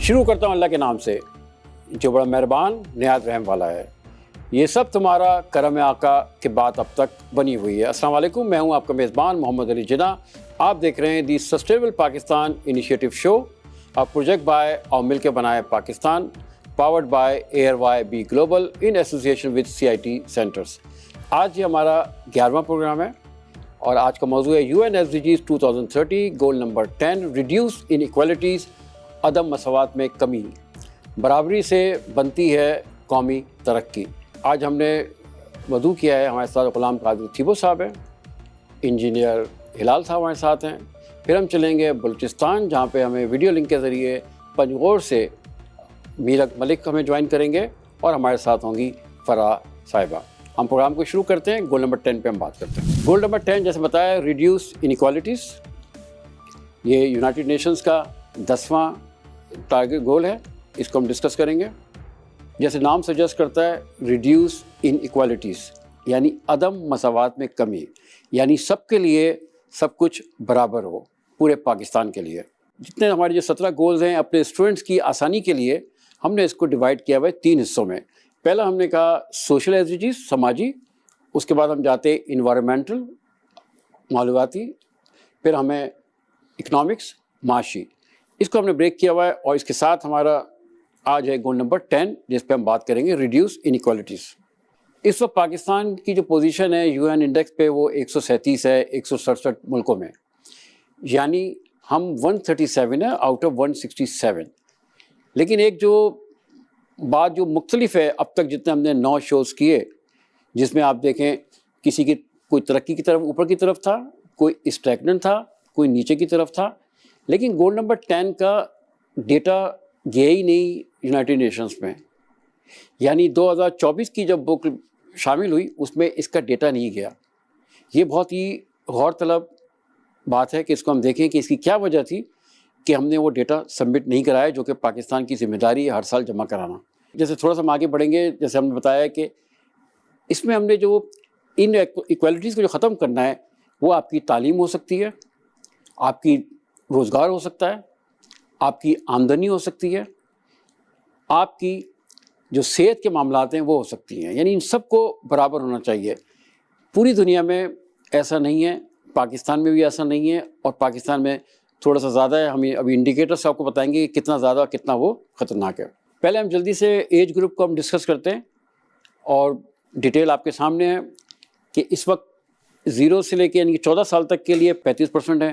شروع کرتا ہوں اللہ کے نام سے جو بڑا مہربان نہایت رحم والا ہے. یہ سب تمہارا کرم آقا کے بعد اب تک بنی ہوئی ہے. السلام علیکم، میں ہوں آپ کا میزبان محمد علی جناح. آپ دیکھ رہے ہیں the sustainable Pakistan initiative show, project by اور مل کے بنائے Pakistan, powered by year Y B global in association with CIT centres. آج یہ ہمارا 11واں پروگرام ہے اور آج کا موضوع ہے UN SDGs 2030 goal number 10 reduce inequalities, عدم مساوات میں کمی. برابری سے بنتی ہے قومی ترقی. آج ہم نے مدعو کیا ہے، ہمارے ساتھ غلام قادر تھیبو صاحب ہیں، انجینئر ہلال صاحب ہمارے ساتھ ہیں. پھر ہم چلیں گے بلوچستان، جہاں پہ ہمیں ویڈیو لنک کے ذریعے پنجگور سے میرک ملک ہمیں جوائن کریں گے اور ہمارے ساتھ ہوں گی فرا صاحبہ. ہم پروگرام کو شروع کرتے ہیں. گول نمبر 10 پہ ہم بات کرتے ہیں. گول نمبر 10 جیسے بتایا، ریڈیوس انیکوالٹیز. یہ یونائٹڈ نیشنز کا 10واں ٹارگیٹ گول ہے. اس کو ہم ڈسکس کریں گے. جیسے نام سجیسٹ کرتا ہے، ریڈیوس ان ایکوالٹیز یعنی عدم مساوات میں کمی، یعنی سب کے لیے سب کچھ برابر ہو پورے پاکستان کے لیے. جتنے ہمارے جو 17 گولز ہیں اپنے اسٹوڈنٹس کی آسانی کے لیے ہم نے اس کو ڈیوائڈ کیا ہوا ہے 3 حصوں میں. پہلا ہم نے کہا سوشل ایسڈیجیز، سماجی. اس کے بعد ہم جاتے انوائرمنٹل، ماحولیاتی. پھر ہمیں اکنامکس، معاشی. اس کو ہم نے بریک کیا ہوا ہے اور اس کے ساتھ ہمارا آج ہے گول نمبر 10 جس پہ ہم بات کریں گے ریڈیوس انیکوالٹیز. اس وقت پاکستان کی جو پوزیشن ہے UN انڈیکس پہ وہ 137 ہے 167 ملکوں میں، یعنی ہم 137 ہے آؤٹ آف 167. لیکن ایک جو بات جو مختلف ہے اب تک جتنے ہم نے 9 شوز کیے، جس میں آپ دیکھیں کسی کی کوئی ترقی کی طرف اوپر کی طرف تھا، کوئی اسٹیگننٹ تھا، کوئی نیچے کی طرف تھا. لیکن گول نمبر 10 کا ڈیٹا گیا ہی نہیں یونائٹڈ نیشنز میں، یعنی 2024 کی جب بک شامل ہوئی اس میں اس کا ڈیٹا نہیں گیا. یہ بہت ہی غور طلب بات ہے کہ اس کو ہم دیکھیں کہ اس کی کیا وجہ تھی کہ ہم نے وہ ڈیٹا سبمٹ نہیں کرایا، جو کہ پاکستان کی ذمہ داری ہے ہر سال جمع کرانا. جیسے تھوڑا سا ہم آگے بڑھیں گے، جیسے ہم نے بتایا کہ اس میں ہم نے جو ان ایکویلٹیز کو جو ختم کرنا ہے وہ آپ کی تعلیم ہو سکتی ہے، آپ کی روزگار ہو سکتا ہے، آپ کی آمدنی ہو سکتی ہے، آپ کی جو صحت کے معاملات ہیں وہ ہو سکتی ہیں. یعنی ان سب کو برابر ہونا چاہیے. پوری دنیا میں ایسا نہیں ہے، پاکستان میں بھی ایسا نہیں ہے، اور پاکستان میں تھوڑا سا زیادہ ہے. ہمیں ابھی انڈیکیٹرس آپ کو بتائیں گے کہ کتنا زیادہ کتنا وہ خطرناک ہے. پہلے ہم جلدی سے ایج گروپ کو ہم ڈسکس کرتے ہیں اور ڈیٹیل آپ کے سامنے ہے کہ اس وقت 0 سے لے کے یعنی 14 سال تک کے لیے 35% ہے،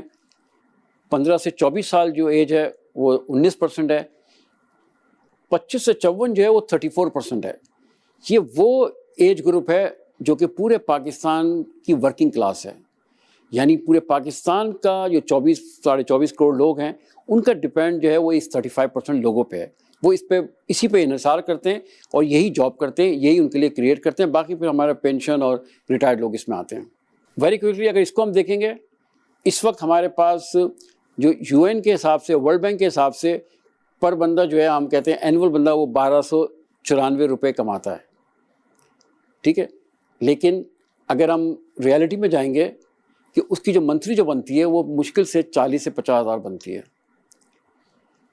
15 سے 24 سال جو ایج ہے وہ 19% ہے، 25 سے 54 جو ہے وہ 34% ہے. یہ وہ ایج گروپ ہے جو کہ پورے پاکستان کی ورکنگ کلاس ہے. یعنی پورے پاکستان کا جو 24 کروڑ لوگ ہیں ان کا ڈپینڈ جو ہے وہ اس 35% لوگوں پہ ہے. وہ اسی پہ انحصار کرتے ہیں اور یہی جاب کرتے ہیں، یہی ان کے لیے کریٹ کرتے ہیں. باقی پھر ہمارا پینشن اور ریٹائرڈ لوگ اس میں آتے ہیں. ویری کوئکلی اگر اس کو ہم دیکھیں گے، اس وقت ہمارے پاس جو UN کے حساب سے، ورلڈ بینک کے حساب سے پر بندہ جو ہے ہم کہتے ہیں اینول بندہ وہ 1294 روپے کماتا ہے. ٹھیک ہے، لیکن اگر ہم ریالٹی میں جائیں گے کہ اس کی جو منتھلی جو بنتی ہے وہ مشکل سے 40 سے 50 ہزار بنتی ہے.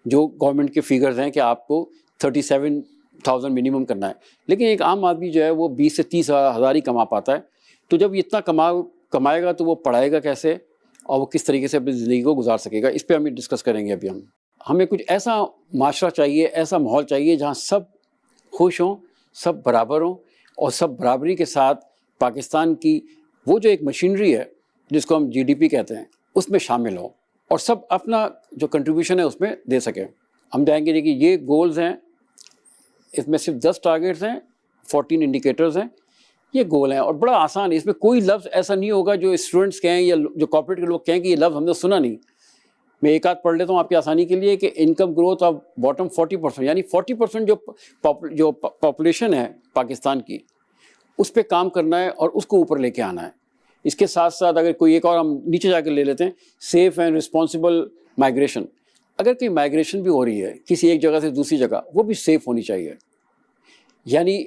جو گورنمنٹ کے فیگرز ہیں کہ آپ کو 37,000 منیمم کرنا ہے، لیکن ایک عام آدمی جو ہے وہ 20 سے 30 ہزار ہی کما پاتا ہے. تو جب اتنا کمائے گا تو وہ پڑھائے گا کیسے اور وہ کس طریقے سے اپنی زندگی کو گزار سکے گا؟ اس پہ ہم ڈسکس کریں گے. ابھی ہمیں کچھ ایسا معاشرہ چاہیے، ایسا ماحول چاہیے جہاں سب خوش ہوں، سب برابر ہوں اور سب برابری کے ساتھ پاکستان کی وہ جو ایک مشینری ہے جس کو ہم GDP کہتے ہیں اس میں شامل ہوں اور سب اپنا جو کنٹریبیوشن ہے اس میں دے سکیں. ہم جائیں گے کہ یہ گولز ہیں، اس میں صرف 10 ٹارگیٹس ہیں، 14 انڈیکیٹرز ہیں. یہ گول ہیں اور بڑا آسان ہے. اس میں کوئی لفظ ایسا نہیں ہوگا جو اسٹوڈنٹس کہیں یا جو کارپوریٹ کے لوگ کہیں کہ یہ لفظ ہم نے سنا نہیں. میں ایک آدھ پڑھ لیتا ہوں آپ کی آسانی کے لیے کہ انکم گروتھ آف باٹم 40%، یعنی 40% جو پاپولیشن ہے پاکستان کی اس پہ کام کرنا ہے اور اس کو اوپر لے کے آنا ہے. اس کے ساتھ ساتھ اگر کوئی ایک اور ہم نیچے جا کے لے لیتے ہیں، سیف اینڈ رسپانسبل مائگریشن. اگر کوئی مائگریشن بھی ہو رہی ہے کسی ایک جگہ سے دوسری جگہ، وہ بھی سیف ہونی چاہیے. یعنی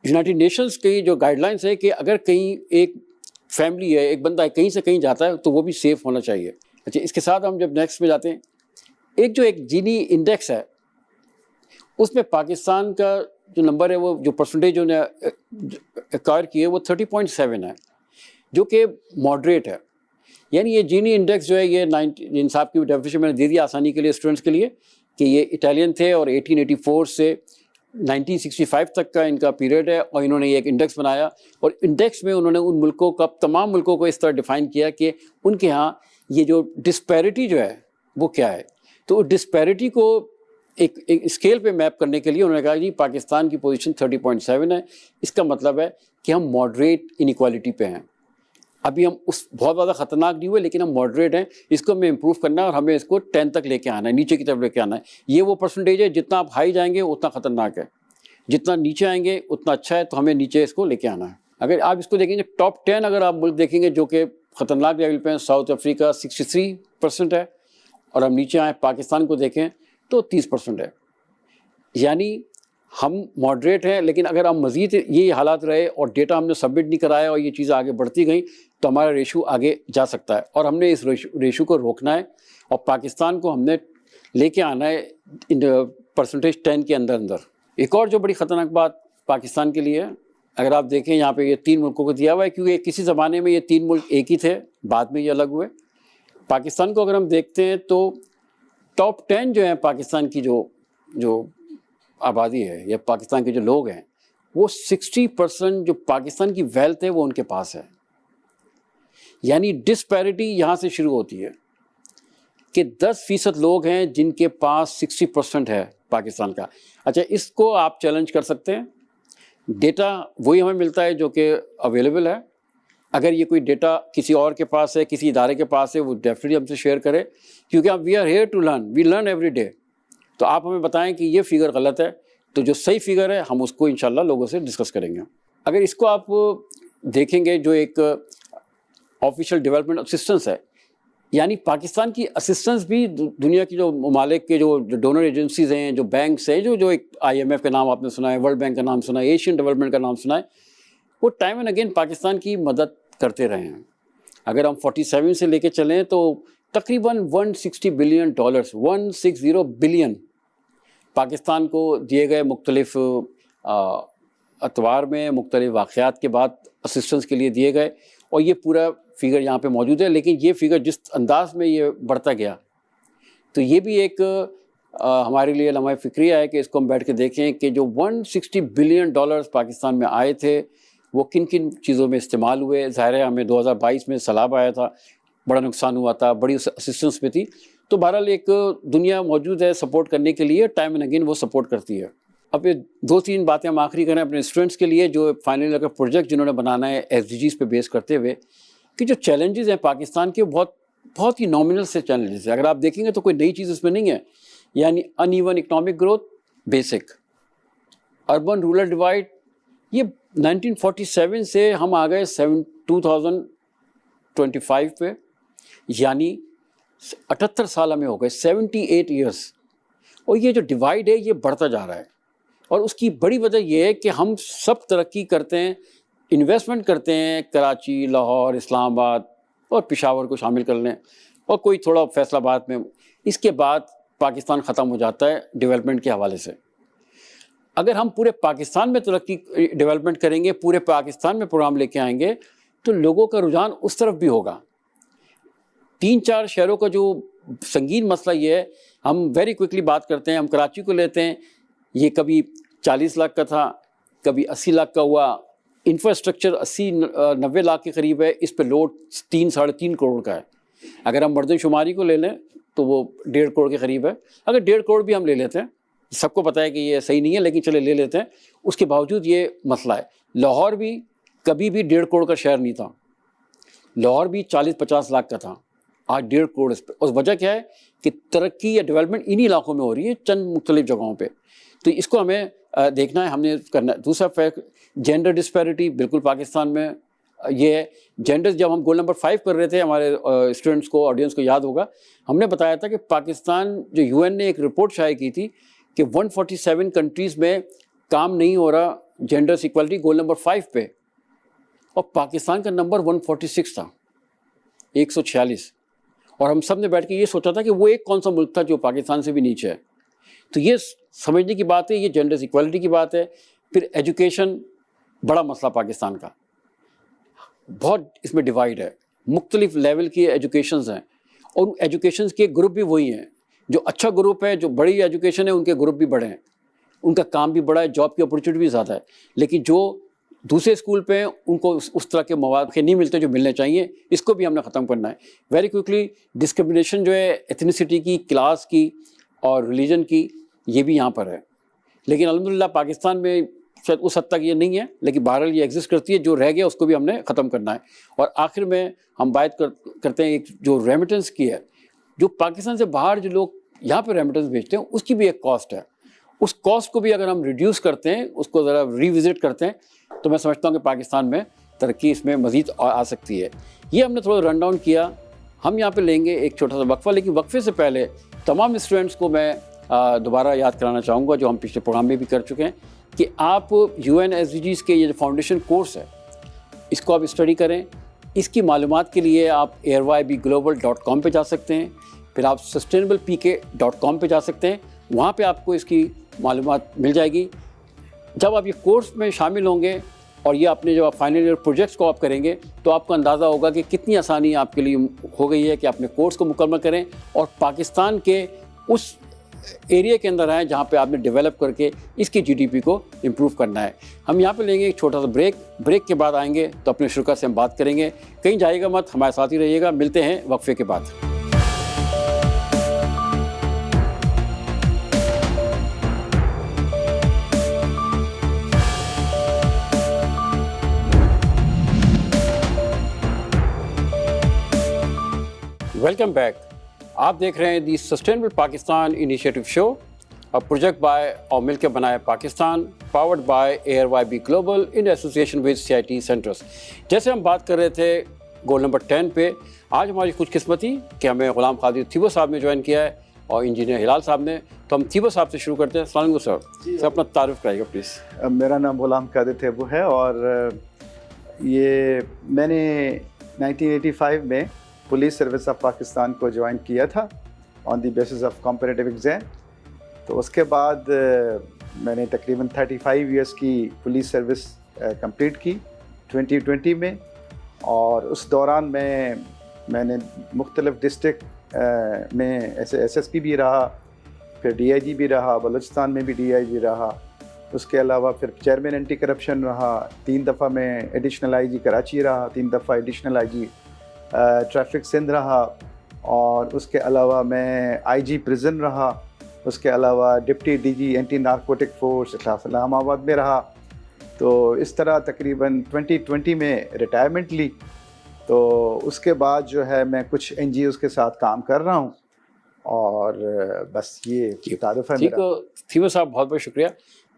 یونائٹڈ نیشنز کی جو گائیڈ لائنس ہے کہ اگر کہیں ایک فیملی ہے، ایک بندہ کہیں سے کہیں جاتا ہے تو وہ بھی سیف ہونا چاہیے. اچھا، اس کے ساتھ ہم جب نیکسٹ میں جاتے ہیں، ایک جو ایک جینی انڈیکس ہے اس میں پاکستان کا جو نمبر ہے، وہ جو پرسنٹیج انہوں نے ایکوائر کی ہے وہ 30.7 ہے، جو کہ ماڈریٹ ہے. یعنی یہ جینی انڈیکس جو ہے، یہ جن صاحب کی ڈیفینیشن میں نے دے دی آسانی کے لیے اسٹوڈنٹس کے لیے، کہ یہ اٹالین تھے اور 1884 سے 1965 تک کا ان کا پیریڈ ہے، اور انہوں نے یہ ایک انڈیکس بنایا، اور انڈیکس میں انہوں نے ان ملکوں کا، تمام ملکوں کو اس طرح ڈیفائن کیا کہ ان کے ہاں یہ جو ڈسپیرٹی جو ہے وہ کیا ہے. تو ڈسپیرٹی کو ایک اسکیل پہ میپ کرنے کے لیے انہوں نے کہا جی پاکستان کی پوزیشن 30.7 ہے. اس کا مطلب ہے کہ ہم ماڈریٹ انیکوالٹی پہ ہیں. ابھی ہم اس بہت زیادہ خطرناک نہیں ہوئے، لیکن ہم ماڈریٹ ہیں. اس کو ہمیں امپروو کرنا ہے اور ہمیں اس کو 10 تک لے کے آنا ہے، نیچے کی طرف لے کے آنا ہے. یہ وہ پرسنٹیج ہے، جتنا آپ ہائی جائیں گے اتنا خطرناک ہے، جتنا نیچے آئیں گے اتنا اچھا ہے. تو ہمیں نیچے اس کو لے کے آنا ہے. اگر آپ اس کو دیکھیں گے ٹاپ 10 اگر آپ ملک دیکھیں گے جو کہ خطرناک لیول پہ ہیں، ساؤتھ افریقہ 63% ہے، اور ہم نیچے آئیں پاکستان کو دیکھیں تو 30% ہے. یعنی ہم ماڈریٹ ہیں، لیکن اگر ہم مزید یہ حالات رہے اور ڈیٹا ہم نے سبمٹ نہیں کرایا اور یہ چیزیں آگے بڑھتی گئیں تو ہمارا ریشو آگے جا سکتا ہے، اور ہم نے اس ریشو کو روکنا ہے، اور پاکستان کو ہم نے لے کے آنا ہے پرسنٹیج 10 کے اندر. ایک اور جو بڑی خطرناک بات پاکستان کے لیے ہے، اگر آپ دیکھیں یہاں پہ یہ 3 ملکوں کو دیا ہوا ہے، کیونکہ کسی زمانے میں یہ 3 ملک ایک ہی تھے، بعد میں یہ الگ ہوئے. پاکستان کو اگر ہم دیکھتے ہیں تو ٹاپ 10 جو ہیں پاکستان کی جو آبادی ہے یا پاکستان کے جو لوگ ہیں، وہ 60% جو پاکستان کی ویلتھ ہے وہ ان کے پاس ہے. یعنی ڈسپیرٹی یہاں سے شروع ہوتی ہے کہ 10% لوگ ہیں جن کے پاس 60% ہے پاکستان کا. اچھا، اس کو آپ چیلنج کر سکتے ہیں. ڈیٹا وہی ہمیں ملتا ہے جو کہ اویلیبل ہے. اگر یہ کوئی ڈیٹا کسی اور کے پاس ہے، کسی ادارے کے پاس ہے، وہ ڈیفینیٹلی ہم سے شیئر کرے، کیونکہ ہم we are here to learn, we learn every day. تو آپ ہمیں بتائیں کہ یہ فگر غلط ہے، تو جو صحیح فگر ہے ہم اس کو انشاءاللہ لوگوں سے ڈسکس کریں گے. اگر اس کو آپ دیکھیں گے جو ایک آفیشیل ڈیولپمنٹ اسسٹنس ہے، یعنی پاکستان کی اسسٹنس بھی دنیا کی جو ممالک کے جو ڈونر ایجنسیز ہیں، جو بینکس ہیں، جو ایک IMF کا نام آپ نے سنا ہے، ورلڈ بینک کا نام سنا ہے، ایشین ڈیولپمنٹ کا نام سنا ہے، وہ ٹائم اینڈ اگین پاکستان کی مدد کرتے رہے ہیں. اگر ہم 47 سے لے کے چلیں تو تقریباً $160 بلین 160 بلین پاکستان کو دیے گئے مختلف اتوار میں، مختلف واقعات کے بعد اسسٹنس کے لیے دیے گئے. اور یہ پورا فگر یہاں پہ موجود ہے. لیکن یہ فگر جس انداز میں یہ بڑھتا گیا تو یہ بھی ایک ہمارے لیے لمحہ فکریہ ہے کہ اس کو ہم بیٹھ کے دیکھیں کہ جو $160 بلین پاکستان میں آئے تھے وہ کن کن چیزوں میں استعمال ہوئے. ظاہر ہے ہمیں 2022 میں سیلاب آیا تھا، بڑا نقصان ہوا تھا، بڑی اسسٹنس پہ تھی. تو بہرحال ایک دنیا موجود ہے سپورٹ کرنے کے لیے، ٹائم اینڈ اگین وہ سپورٹ کرتی ہے. اب یہ 2-3 باتیں ہم آخری کریں اپنے اسٹوڈنٹس کے لیے جو فائنل ایئر کا پروجیکٹ جنہوں نے بنانا ہے SDGs پہ بیس کرتے ہوئے، کہ جو چیلنجز ہیں پاکستان کے بہت ہی نامنل سے چیلنجز ہیں. اگر آپ دیکھیں گے تو کوئی نئی چیز اس میں نہیں ہے. یعنی in even economic growth basic, urban rural divide, یہ 1947 سے ہم آ گئے 2025 پہ، یعنی 78 سال ہمیں ہو گئے، 78 ایئرس. اور یہ جو ڈیوائڈ ہے یہ بڑھتا جا رہا ہے، اور اس کی بڑی وجہ یہ ہے کہ ہم سب ترقی کرتے ہیں، انویسٹمنٹ کرتے ہیں، کراچی، لاہور، اسلام آباد اور پشاور کو شامل کر لیں، اور کوئی تھوڑا فیصل آباد میں. اس کے بعد پاکستان ختم ہو جاتا ہے ڈیولپمنٹ کے حوالے سے. اگر ہم پورے پاکستان میں ترقی ڈیولپمنٹ کریں گے، پورے پاکستان میں پروگرام لے کے آئیں گے تو لوگوں کا رجحان اس طرف بھی ہوگا. 3-4 شہروں کا جو سنگین مسئلہ یہ ہے، ہم ویری کوئکلی بات کرتے ہیں. ہم کراچی کو لیتے ہیں، یہ کبھی 40 لاکھ کا تھا، کبھی 80 لاکھ کا ہوا. انفراسٹرکچر 80-90 لاکھ کے قریب ہے، اس پہ لوڈ 3-3.5 کروڑ کا ہے. اگر ہم مردم شماری کو لے لیں تو وہ 1.5 کروڑ کے قریب ہے. اگر 1.5 کروڑ بھی ہم لے لیتے ہیں، سب کو پتہ ہے کہ یہ صحیح نہیں ہے لیکن چلے لے لیتے ہیں، اس کے باوجود یہ مسئلہ ہے. لاہور بھی کبھی بھی 1.5 کروڑ کا شہر نہیں تھا، لاہور بھی 40-50 لاکھ کا تھا، آج 1.5 کروڑ اس پہ. اور وجہ کیا ہے کہ ترقی یا ڈیولپمنٹ انہی علاقوں میں ہو رہی ہے، چند مختلف جگہوں پہ. تو اس کو ہمیں دیکھنا ہے، ہم نے کرنا ہے. دوسرا فیکٹ، جینڈر ڈسپیرٹی بالکل پاکستان میں یہ ہے. جینڈر جب ہم گول نمبر 5 کر رہے تھے، ہمارے اسٹوڈنٹس کو، آڈینس کو یاد ہوگا، ہم نے بتایا تھا کہ پاکستان جو UN نے ایک رپورٹ شائع کی تھی کہ 147 کنٹریز میں کام نہیں ہو رہا جینڈرس ایکوالٹی گول نمبر 5 پہ، اور پاکستان کا نمبر 146 تھا، 146. اور ہم سب نے بیٹھ کے یہ سوچا تھا کہ وہ ایک کون سا ملک تھا جو پاکستان سے بھی نیچے ہے. تو یہ سمجھنے کی بات ہے, یہ جینڈر ایکوالٹی کی بات ہے. پھر ایجوکیشن بڑا مسئلہ پاکستان کا, بہت اس میں ڈیوائڈ ہے, مختلف لیول کی ایجوکیشنز ہیں, اور ایجوکیشنز کے گروپ بھی وہی ہیں. جو اچھا گروپ ہے, جو بڑی ایجوکیشن ہے, ان کے گروپ بھی بڑے ہیں, ان کا کام بھی بڑا ہے, جاب کی اپرچونیٹی بھی زیادہ ہے. لیکن جو دوسرے اسکول پہ ہیں ان کو اس طرح کے مواقع نہیں ملتے جو ملنے چاہیے. اس کو بھی ہم نے ختم کرنا ہے ویری کوئکلی. ڈسکرمنیشن جو ہے ایتھنیسٹی کی, کلاس کی اور ریلیجن کی, یہ بھی یہاں پر ہے. لیکن الحمدللہ پاکستان میں شاید اس حد تک یہ نہیں ہے, لیکن بہرحال یہ ایگزسٹ کرتی ہے. جو رہ گیا اس کو بھی ہم نے ختم کرنا ہے. اور آخر میں ہم بات کرتے ہیں ایک جو ریمیٹنس کی ہے, جو پاکستان سے باہر جو لوگ یہاں پہ ریمیٹنس بھیجتے ہیں اس کی بھی ایک کاسٹ ہے. اس کاسٹ کو بھی اگر ہم ریڈیوس کرتے ہیں, اس کو ذرا ریوزٹ کرتے ہیں, تو میں سمجھتا ہوں کہ پاکستان میں ترقی اس میں مزید آ سکتی ہے. یہ ہم نے تھوڑا رن ڈاؤن کیا. ہم یہاں پہ لیں گے ایک چھوٹا سا وقفہ, لیکن وقفے سے پہلے تمام اسٹوڈنٹس کو میں دوبارہ یاد کرانا چاہوں گا, جو ہم پچھلے پروگرام میں بھی کر چکے ہیں, کہ آپ UNSDGs کے یہ جو فاؤنڈیشن کورس ہے اس کو آپ اسٹڈی کریں. اس کی معلومات کے لیے آپ airybglobal.com پہ جا سکتے ہیں. پھر آپ sustainablepk.com پہ جا سکتے ہیں. وہاں پہ آپ کو اس کی معلومات مل جائے گی. جب آپ یہ کورس میں شامل ہوں گے اور یہ اپنے جو فائنل ایئر پروجیکٹس کو آپ کریں گے, تو آپ کو اندازہ ہوگا کہ کتنی آسانی آپ کے لیے ہو گئی ہے کہ اپنے کورس کو مکمل کریں اور پاکستان کے اس ایریا کے اندر آئیں جہاں پہ آپ نے ڈیولپ کر کے اس کی GDP کو امپروو کرنا ہے. ہم یہاں پہ لیں گے ایک چھوٹا سا بریک کے بعد آئیں گے تو اپنے شرکا سے ہم بات کریں گے. کہیں جائے گا مت, ہمارے ساتھ ہی رہیے گا. ملتے ہیں وقفے کے بعد. Welcome back. آپ دیکھ رہے ہیں the sustainable Pakistan initiative show, project by اور مل کے بنائے Pakistan, powered by ARYB global in association with CIT centres. جیسے ہم بات کر رہے تھے گول نمبر 10 پہ, آج ہماری خوش قسمتی کہ ہمیں غلام قادر تھیبو صاحب نے جوائن کیا ہے اور انجینئر ہلال صاحب نے. تو ہم تھیبو صاحب سے شروع کرتے ہیں. السلام علیکم سر. سر اپنا تعارف کرائیے گا پلیز. میرا نام غلام قادر تھیبو ہے, اور یہ میں نے 1985 میں پولیس سروس آف پاکستان کو جوائن کیا تھا on the basis of competitive exam. تو اس کے بعد میں نے تقریباً 35 ایئرس کی پولیس سروس کمپلیٹ کی 2020 میں. اور اس دوران میں نے مختلف ڈسٹرکٹ میں SSP بھی رہا, پھر DIG بھی رہا, بلوچستان میں بھی DIG رہا. اس کے علاوہ پھر چیئرمین اینٹی کرپشن رہا, 3 دفعہ میں ایڈیشنل IG کراچی رہا, 3 دفعہ ایڈیشنل IG ٹریفک سندھ رہا, اور اس کے علاوہ میں IG پریزن رہا. اس کے علاوہ deputy DG anti narcotic force Islamabad میں رہا. تو اس طرح تقریباً 2020 میں ریٹائرمنٹ لی. تو اس کے بعد جو ہے میں کچھ NGOs کے ساتھ کام کر رہا ہوں, اور بس یہ تعارف ہے میرا. تھیبو صاحب بہت بہت شکریہ.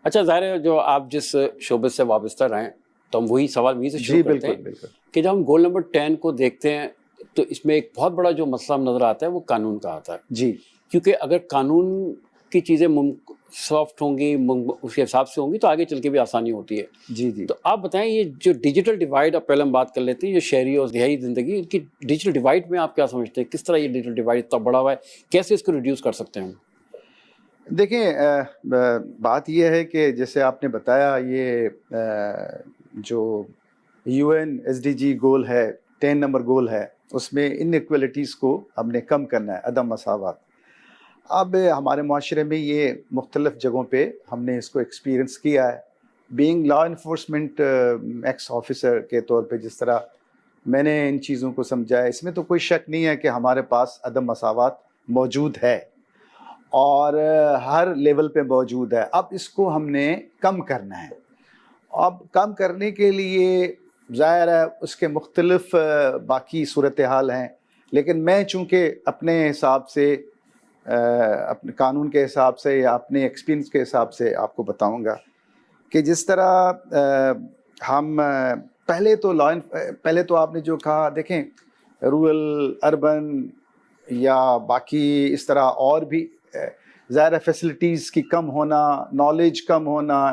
اچھا, ظاہر ہے جو آپ جس شعبے سے وابستہ رہیں, تو ہم وہی سوال وہیں سے شروع کرتے ہیں کہ جب ہم گول نمبر 10 کو دیکھتے ہیں تو اس میں ایک بہت بڑا جو مسئلہ نظر آتا ہے وہ قانون کا آتا ہے. جی, کیونکہ اگر قانون کی چیزیں سافٹ ہوں گی, اس کے حساب سے ہوں گی, تو آگے چل کے بھی آسانی ہوتی ہے. جی جی. تو آپ بتائیں یہ جو ڈیجیٹل ڈیوائڈ, اب پہلے ہم بات کر لیتے ہیں جو شہری اور دیہی زندگی, ان کی ڈیجیٹل ڈیوائڈ میں آپ کیا سمجھتے ہیں, کس طرح یہ ڈیجیٹل ڈیوائڈ اتنا بڑا ہوا ہے, کیسے اس کو ریڈیوس کر سکتے ہیں؟ دیکھیں, بات یہ ہے کہ جیسے آپ نے بتایا, یہ جو UNSDG گول ہے, 10 نمبر گول ہے, اس میں ان ایکویلٹیز کو ہم نے کم کرنا ہے, عدم مساوات. اب ہمارے معاشرے میں یہ مختلف جگہوں پہ ہم نے اس کو ایکسپیرئنس کیا ہے. Being law enforcement x officer کے طور پہ جس طرح میں نے ان چیزوں کو سمجھا ہے, اس میں تو کوئی شک نہیں ہے کہ ہمارے پاس عدم مساوات موجود ہے اور ہر لیول پہ موجود ہے. اب اس کو ہم نے کم کرنا ہے. اب کم کرنے کے لیے ظاہر ہے اس کے مختلف باقی صورتحال ہیں, لیکن میں چونکہ اپنے حساب سے, اپنے قانون کے حساب سے یا اپنے ایکسپیرینس کے حساب سے آپ کو بتاؤں گا کہ جس طرح ہم پہلے تو آپ نے جو کہا, دیکھیں رورل, اربن یا باقی اس طرح اور بھی ظاہر فیسلٹیز کی کم ہونا, نالج کم ہونا,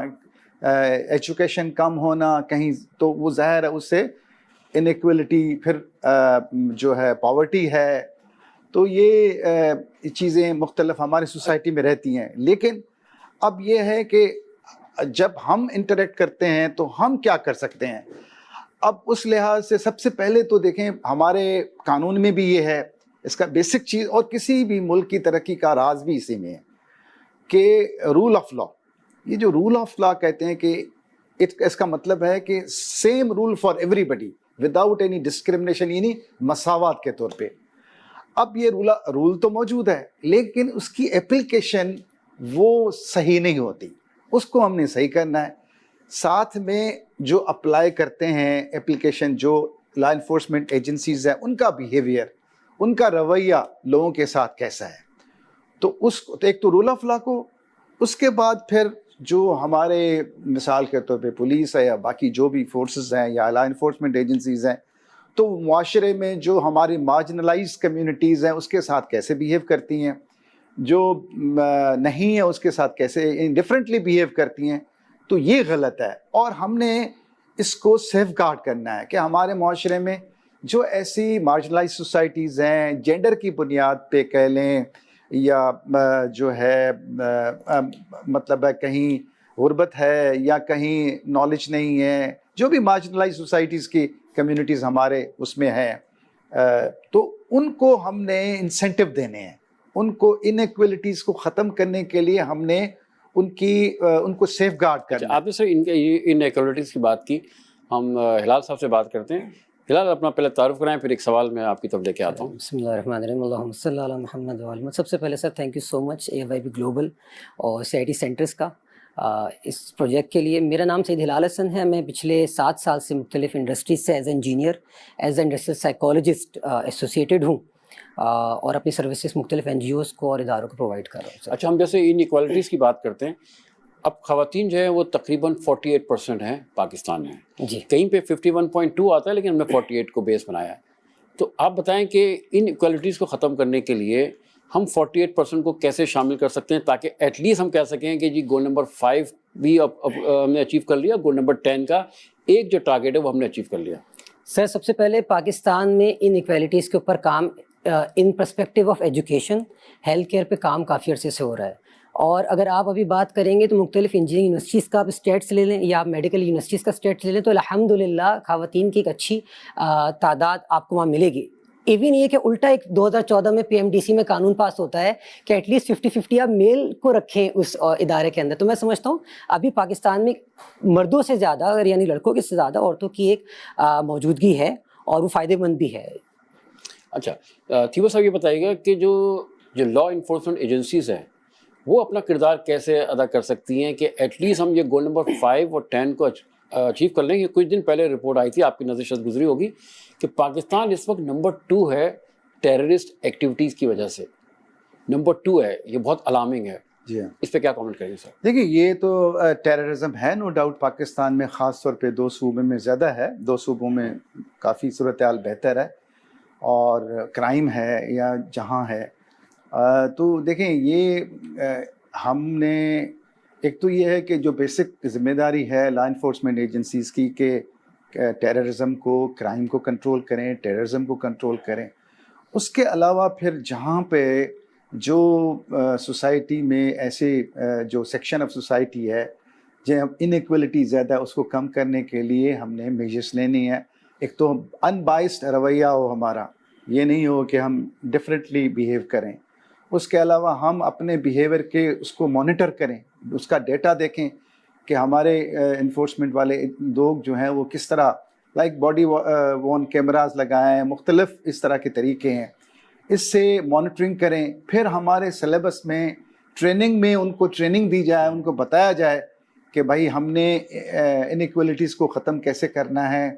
ایجوکیشن کم ہونا کہیں, تو وہ ظاہر ہے اس سے انیکویلٹی, پھر جو ہے پاورٹی ہے. تو یہ چیزیں مختلف ہماری سوسائٹی میں رہتی ہیں. لیکن اب یہ ہے کہ جب ہم انٹریکٹ کرتے ہیں تو ہم کیا کر سکتے ہیں. اب اس لحاظ سے سب سے پہلے تو دیکھیں ہمارے قانون میں بھی یہ ہے, اس کا بیسک چیز, اور کسی بھی ملک کی ترقی کا راز بھی اسی میں ہے کہ رول آف لا. یہ جو رول آف لا کہتے ہیں کہ اس کا مطلب ہے کہ same rule for everybody without any discrimination, یعنی مساوات کے طور پہ. اب یہ رول تو موجود ہے لیکن اس کی اپلیکیشن وہ صحیح نہیں ہوتی, اس کو ہم نے صحیح کرنا ہے. ساتھ میں جو اپلائی کرتے ہیں اپلیکیشن, جو لا انفورسمنٹ ایجنسیز ہیں, ان کا بیہیویئر, ان کا رویہ لوگوں کے ساتھ کیسا ہے. تو اس کو ایک تو رول آف لا کو, اس کے بعد پھر جو ہمارے مثال کے طور پہ پولیس ہے یا باقی جو بھی فورسز ہیں یا لا انفورسمنٹ ایجنسیز ہیں, تو معاشرے میں جو ہماری مارجنلائز کمیونٹیز ہیں اس کے ساتھ کیسے بیہیو کرتی ہیں, جو نہیں ہے اس کے ساتھ کیسے ڈفرینٹلی بیہیو کرتی ہیں. تو یہ غلط ہے, اور ہم نے اس کو سیف گارڈ کرنا ہے کہ ہمارے معاشرے میں جو ایسی مارجنلائز سوسائٹیز ہیں, جینڈر کی بنیاد پہ کہہ لیں یا جو ہے مطلب ہے کہیں غربت ہے یا کہیں نالج نہیں ہے, جو بھی مارجنلائز سوسائٹیز کی کمیونٹیز ہمارے اس میں ہیں, تو ان کو ہم نے انسینٹیو دینے ہیں. ان کو ان ایکویلٹیز کو ختم کرنے کے لیے ہم نے ان کو سیف گارڈ کرنا. آپ نے سر ان ایکویلٹیز کی بات کی, ہم ہلال صاحب سے بات کرتے ہیں. ہلال اپنا پہلے تعارف کرائیں, پھر ایک سوال میں آپ کی طرف لے کے آتا ہوں. بسم اللہ الرحمن الرحیم, اللہم صلی علی محمد و آل. سب سے پہلے sir thank you so much AFYP global اور CIT سینٹرز کا اس پروجیکٹ کے لیے. میرا نام سید ہلال حسن ہے. میں پچھلے 7 سال سے مختلف انڈسٹریز سے as engineer, as industrial psychologist associated ہوں اور اپنی سروسز مختلف NGOs کو اور اداروں کو پرووائڈ کر رہا ہوں. اچھا, ہم جیسے ان ایکوالٹیز کی بات کرتے ہیں, اب خواتین جو ہیں وہ تقریباً 48% ہیں پاکستان میں. جی, کہیں پہ 51.2 آتا ہے لیکن ہم نے 48 کو بیس بنایا ہے. تو آپ بتائیں کہ ان ایکوالٹیز کو ختم کرنے کے لیے ہم 48% کو کیسے شامل کر سکتے ہیں تاکہ ایٹ لیسٹ ہم کہہ سکیں کہ جی گول نمبر 5 بھی ہم نے اچیو کر لیا, گول نمبر 10 کا ایک جو ٹارگیٹ ہے وہ ہم نے اچیو کر لیا. سر سب سے پہلے پاکستان میں ان ایکویلٹیز کے اوپر کام in perspective of education, health care پہ کام کافی عرصے سے ہو رہا ہے. اور اگر آپ ابھی بات کریں گے تو مختلف انجینئرنگ یونیورسٹیز کا آپ اسٹیٹس لے لیں یا آپ میڈیکل یونیورسٹیز کا اسٹیٹس لے لیں, تو الحمدللہ خواتین کی ایک اچھی تعداد آپ کو وہاں ملے گی. ایون یہ کہ الٹا ایک 2014 میں PMDC میں قانون پاس ہوتا ہے کہ ایٹ لیسٹ 50-50 آپ میل کو رکھیں اس ادارے کے اندر. تو میں سمجھتا ہوں ابھی پاکستان میں مردوں سے زیادہ, اگر یعنی لڑکوں کے سے زیادہ عورتوں کی ایک موجودگی ہے اور وہ فائدہ مند بھی ہے. اچھا, تھیو صاحب یہ بتائیے گا کہ جو لا انفورسمنٹ ایجنسیز ہیں وہ اپنا کردار کیسے ادا کر سکتی ہیں کہ ایٹ لیسٹ ہم یہ گول نمبر 5 اور 10 کو اچیو کر لیں. کہ کچھ دن پہلے رپورٹ آئی تھی, آپ کی نظر شاید گزری ہوگی, کہ پاکستان اس وقت نمبر 2 ہے ٹیررسٹ ایکٹیویٹیز کی وجہ سے. نمبر 2 ہے, یہ بہت الارمنگ ہے. جی, اس پہ کیا کامنٹ کریں گے سر؟ دیکھیں یہ تو ٹیررزم ہے نو ڈاؤٹ پاکستان میں, خاص طور پہ 2 صوبوں میں زیادہ ہے. 2 صوبوں میں کافی صورتحال بہتر ہے اور کرائم ہے یا جہاں ہے. تو دیکھیں یہ ہم نے ایک تو یہ ہے کہ جو بیسک ذمہ داری ہے لا انفورسمنٹ ایجنسیز کی کہ ٹیررزم کو, کرائم کو کنٹرول کریں, ٹیررزم کو کنٹرول کریں. اس کے علاوہ پھر جہاں پہ جو سوسائٹی میں ایسے جو سیکشن آف سوسائٹی ہے جہاں ان ایکویلٹی زیادہ ہے, اس کو کم کرنے کے لیے ہم نے میجرس لینی ہے. ایک تو ان بائسڈ رویہ ہو ہمارا, یہ نہیں ہو کہ ہم ڈفرینٹلی بیہیو کریں. اس کے علاوہ ہم اپنے بیہیویئر کے اس کو مانیٹر کریں, اس کا ڈیٹا دیکھیں کہ ہمارے انفورسمنٹ والے لوگ جو ہیں وہ کس طرح لائک باڈی وون کیمراز لگائیں, مختلف اس طرح کے طریقے ہیں, اس سے مانیٹرنگ کریں. پھر ہمارے سلیبس میں ٹریننگ میں ان کو ٹریننگ دی جائے, ان کو بتایا جائے کہ بھائی ہم نے ان ایکویلٹیز کو ختم کیسے کرنا ہے.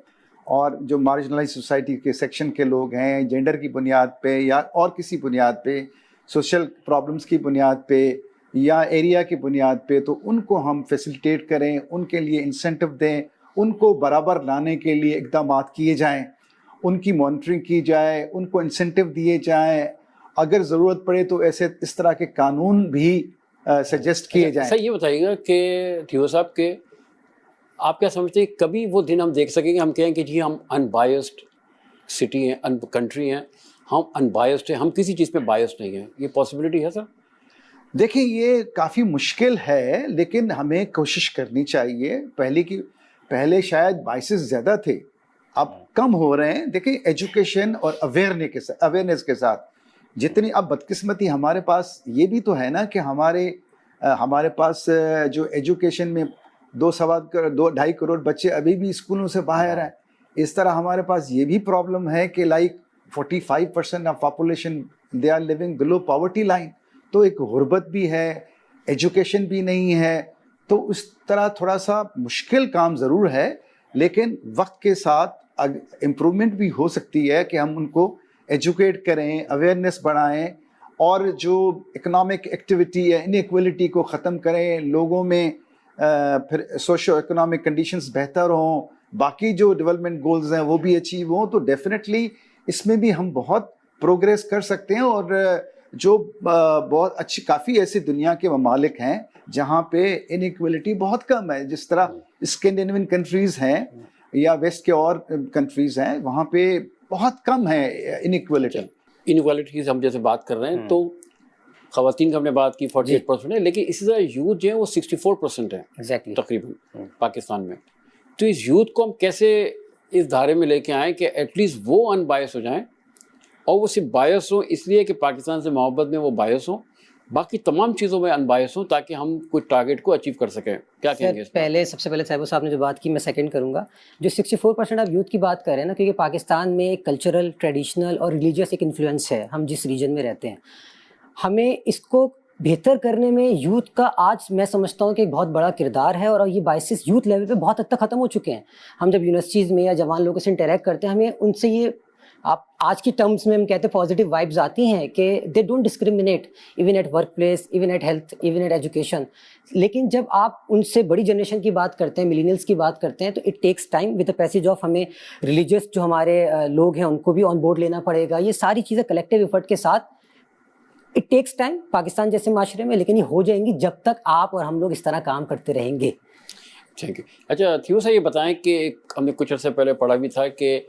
اور جو مارجنلائز سوسائٹی کے سیکشن کے لوگ ہیں, جینڈر کی بنیاد پہ یا اور کسی بنیاد پہ, سوشل پرابلمس کی بنیاد پہ یا ایریا کی بنیاد پہ, تو ان کو ہم فیسیلیٹیٹ کریں, ان کے لیے انسینٹو دیں, ان کو برابر لانے کے لیے اقدامات کیے جائیں, ان کی مانیٹرنگ کی جائے, ان کو انسینٹو دیے جائیں. اگر ضرورت پڑے تو اس طرح کے قانون بھی سجیسٹ کیے جائیں. سر یہ بتائیے گا کہ تھیو صاحب کہ آپ کیا سمجھتے ہیں کبھی وہ دن ہم دیکھ سکیں گے, ہم کہیں کہ جی ہم ان بائسڈ سٹی ہیں, کنٹری ہیں, ہم ان بائسڈ ہیں, ہم کسی چیز پہ بائسڈ نہیں ہیں, یہ پاسبلٹی ہے سر؟ دیکھیں یہ کافی مشکل ہے لیکن ہمیں کوشش کرنی چاہیے. پہلے شاید باعث زیادہ تھے, اب کم ہو رہے ہیں. دیکھیں ایجوکیشن اور اویئرنیس کے ساتھ جتنی اب بدقسمتی ہمارے پاس یہ بھی تو ہے نا کہ ہمارے پاس جو ایجوکیشن میں 2.25 کروڑ بچے ابھی بھی اسکولوں سے باہر ہیں. اس طرح ہمارے پاس یہ بھی پرابلم ہے کہ 45% of population they are living below poverty line. تو ایک غربت بھی ہے, ایجوکیشن بھی نہیں ہے. تو اس طرح تھوڑا سا مشکل کام ضرور ہے, لیکن وقت کے ساتھ امپرومنٹ بھی ہو سکتی ہے کہ ہم ان کو ایجوکیٹ کریں, اویئرنیس بڑھائیں, اور جو اکنامک ایکٹیویٹی ہے انیکویلٹی کو ختم کریں, لوگوں میں پھر سوشو اکنامک کنڈیشنز بہتر ہوں, باقی جو ڈیولپمنٹ گولز ہیں وہ بھی اچیو ہوں. تو ڈیفینیٹلی اس میں بھی ہم بہت پروگریس کر سکتے ہیں. اور جو بہت اچھی کافی ایسی دنیا کے ممالک ہیں جہاں پہ انیکویلٹی بہت کم ہے, جس طرح اسکینڈینیوین کنٹریز ہیں یا ویسٹ کے اور کنٹریز ہیں, وہاں پہ بہت کم ہے انیکویلٹی. انیکوالٹیز ہم جیسے بات کر رہے ہیں تو خواتین کا ہم نے بات کی 48% ہے, لیکن اسی طرح یوتھ جو ہے وہ 64% ہے تقریباً پاکستان میں. تو اس یوتھ کو ہم کیسے اس دھارے میں لے کے آئیں کہ ایٹ لیسٹ وہ ان بائس ہو جائیں, اور وہ صرف بائس ہوں اس لیے کہ پاکستان سے محبت میں وہ بائس ہوں, باقی تمام چیزوں میں ان بائس ہوں, تاکہ ہم کوئی ٹارگیٹ کو اچیو کر سکیں. کیا کہیں گے؟ سب سے پہلے صاحب نے جو بات کی میں سیکنڈ کروں گا. جو 64% آپ یوتھ کی بات کر رہے ہیں نا, کیونکہ پاکستان میں ایک کلچرل, ٹریڈیشنل اور ریلیجیس ایک انفلوئنس ہے ہم جس ریجن میں رہتے ہیں. ہمیں اس کو بہتر کرنے میں یوتھ کا آج میں سمجھتا ہوں کہ ایک بہت بڑا کردار ہے, اور یہ باعث یوتھ لیول پہ بہت حد تک ختم ہو چکے ہیں. ہم جب یونیورسٹیز میں یا جوان لوگوں سے انٹریکٹ کرتے ہیں, ہمیں ان سے یہ آپ آج کی ٹرمز میں ہم کہتے ہیں پازیٹیو وائبز آتی ہیں کہ they don't discriminate even at workplace, even at health, even at education. لیکن جب آپ ان سے بڑی جنریشن کی بات کرتے ہیں, ملینیلس کی بات کرتے ہیں, تو it takes time with the passage of ہمیں ریلیجیس جو ہمارے لوگ ہیں ان کو بھی آن بورڈ لینا پڑے گا. یہ ساری چیزیں کلیکٹیو ایفرٹ کے ساتھ اٹ ٹیکس ٹائم پاکستان جیسے معاشرے میں, لیکن یہ ہو جائیں گی جب تک آپ اور ہم لوگ اس طرح کام کرتے رہیں گے. Thank you. اچھا تھیو صاحب یہ بتائیں کہ ہم نے کچھ عرصے پہلے پڑھا بھی تھا کہ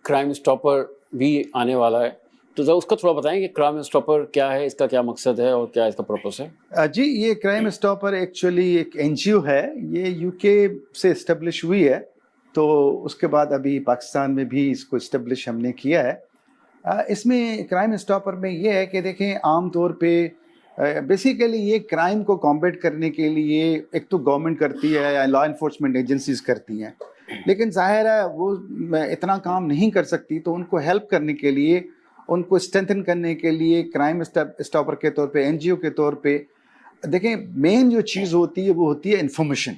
کرائم اسٹاپر بھی آنے والا ہے, تو ذرا اس کا تھوڑا بتائیں کہ کرائم اسٹاپر کیا ہے, اس کا کیا مقصد ہے اور کیا اس کا پرپس ہے؟ جی, یہ کرائم اسٹاپر ایکچولی ایک NGO ہے, یہ UK سے اسٹیبلش ہوئی ہے, تو اس کے بعد ابھی پاکستان میں بھی اس کو اسٹیبلش ہم نے کیا ہے. اس میں کرائم اسٹاپر میں یہ ہے کہ دیکھیں عام طور پہ بیسیکلی یہ کرائم کو کمبیٹ کرنے کے لیے ایک تو گورنمنٹ کرتی ہے یا لا انفورسمنٹ ایجنسیز کرتی ہیں, لیکن ظاہر ہے وہ اتنا کام نہیں کر سکتی. تو ان کو ہیلپ کرنے کے لیے, ان کو اسٹرینتھن کرنے کے لیے کرائم اسٹاپر کے طور پہ, NGO کے طور پہ, دیکھیں مین جو چیز ہوتی ہے وہ ہوتی ہے انفارمیشن.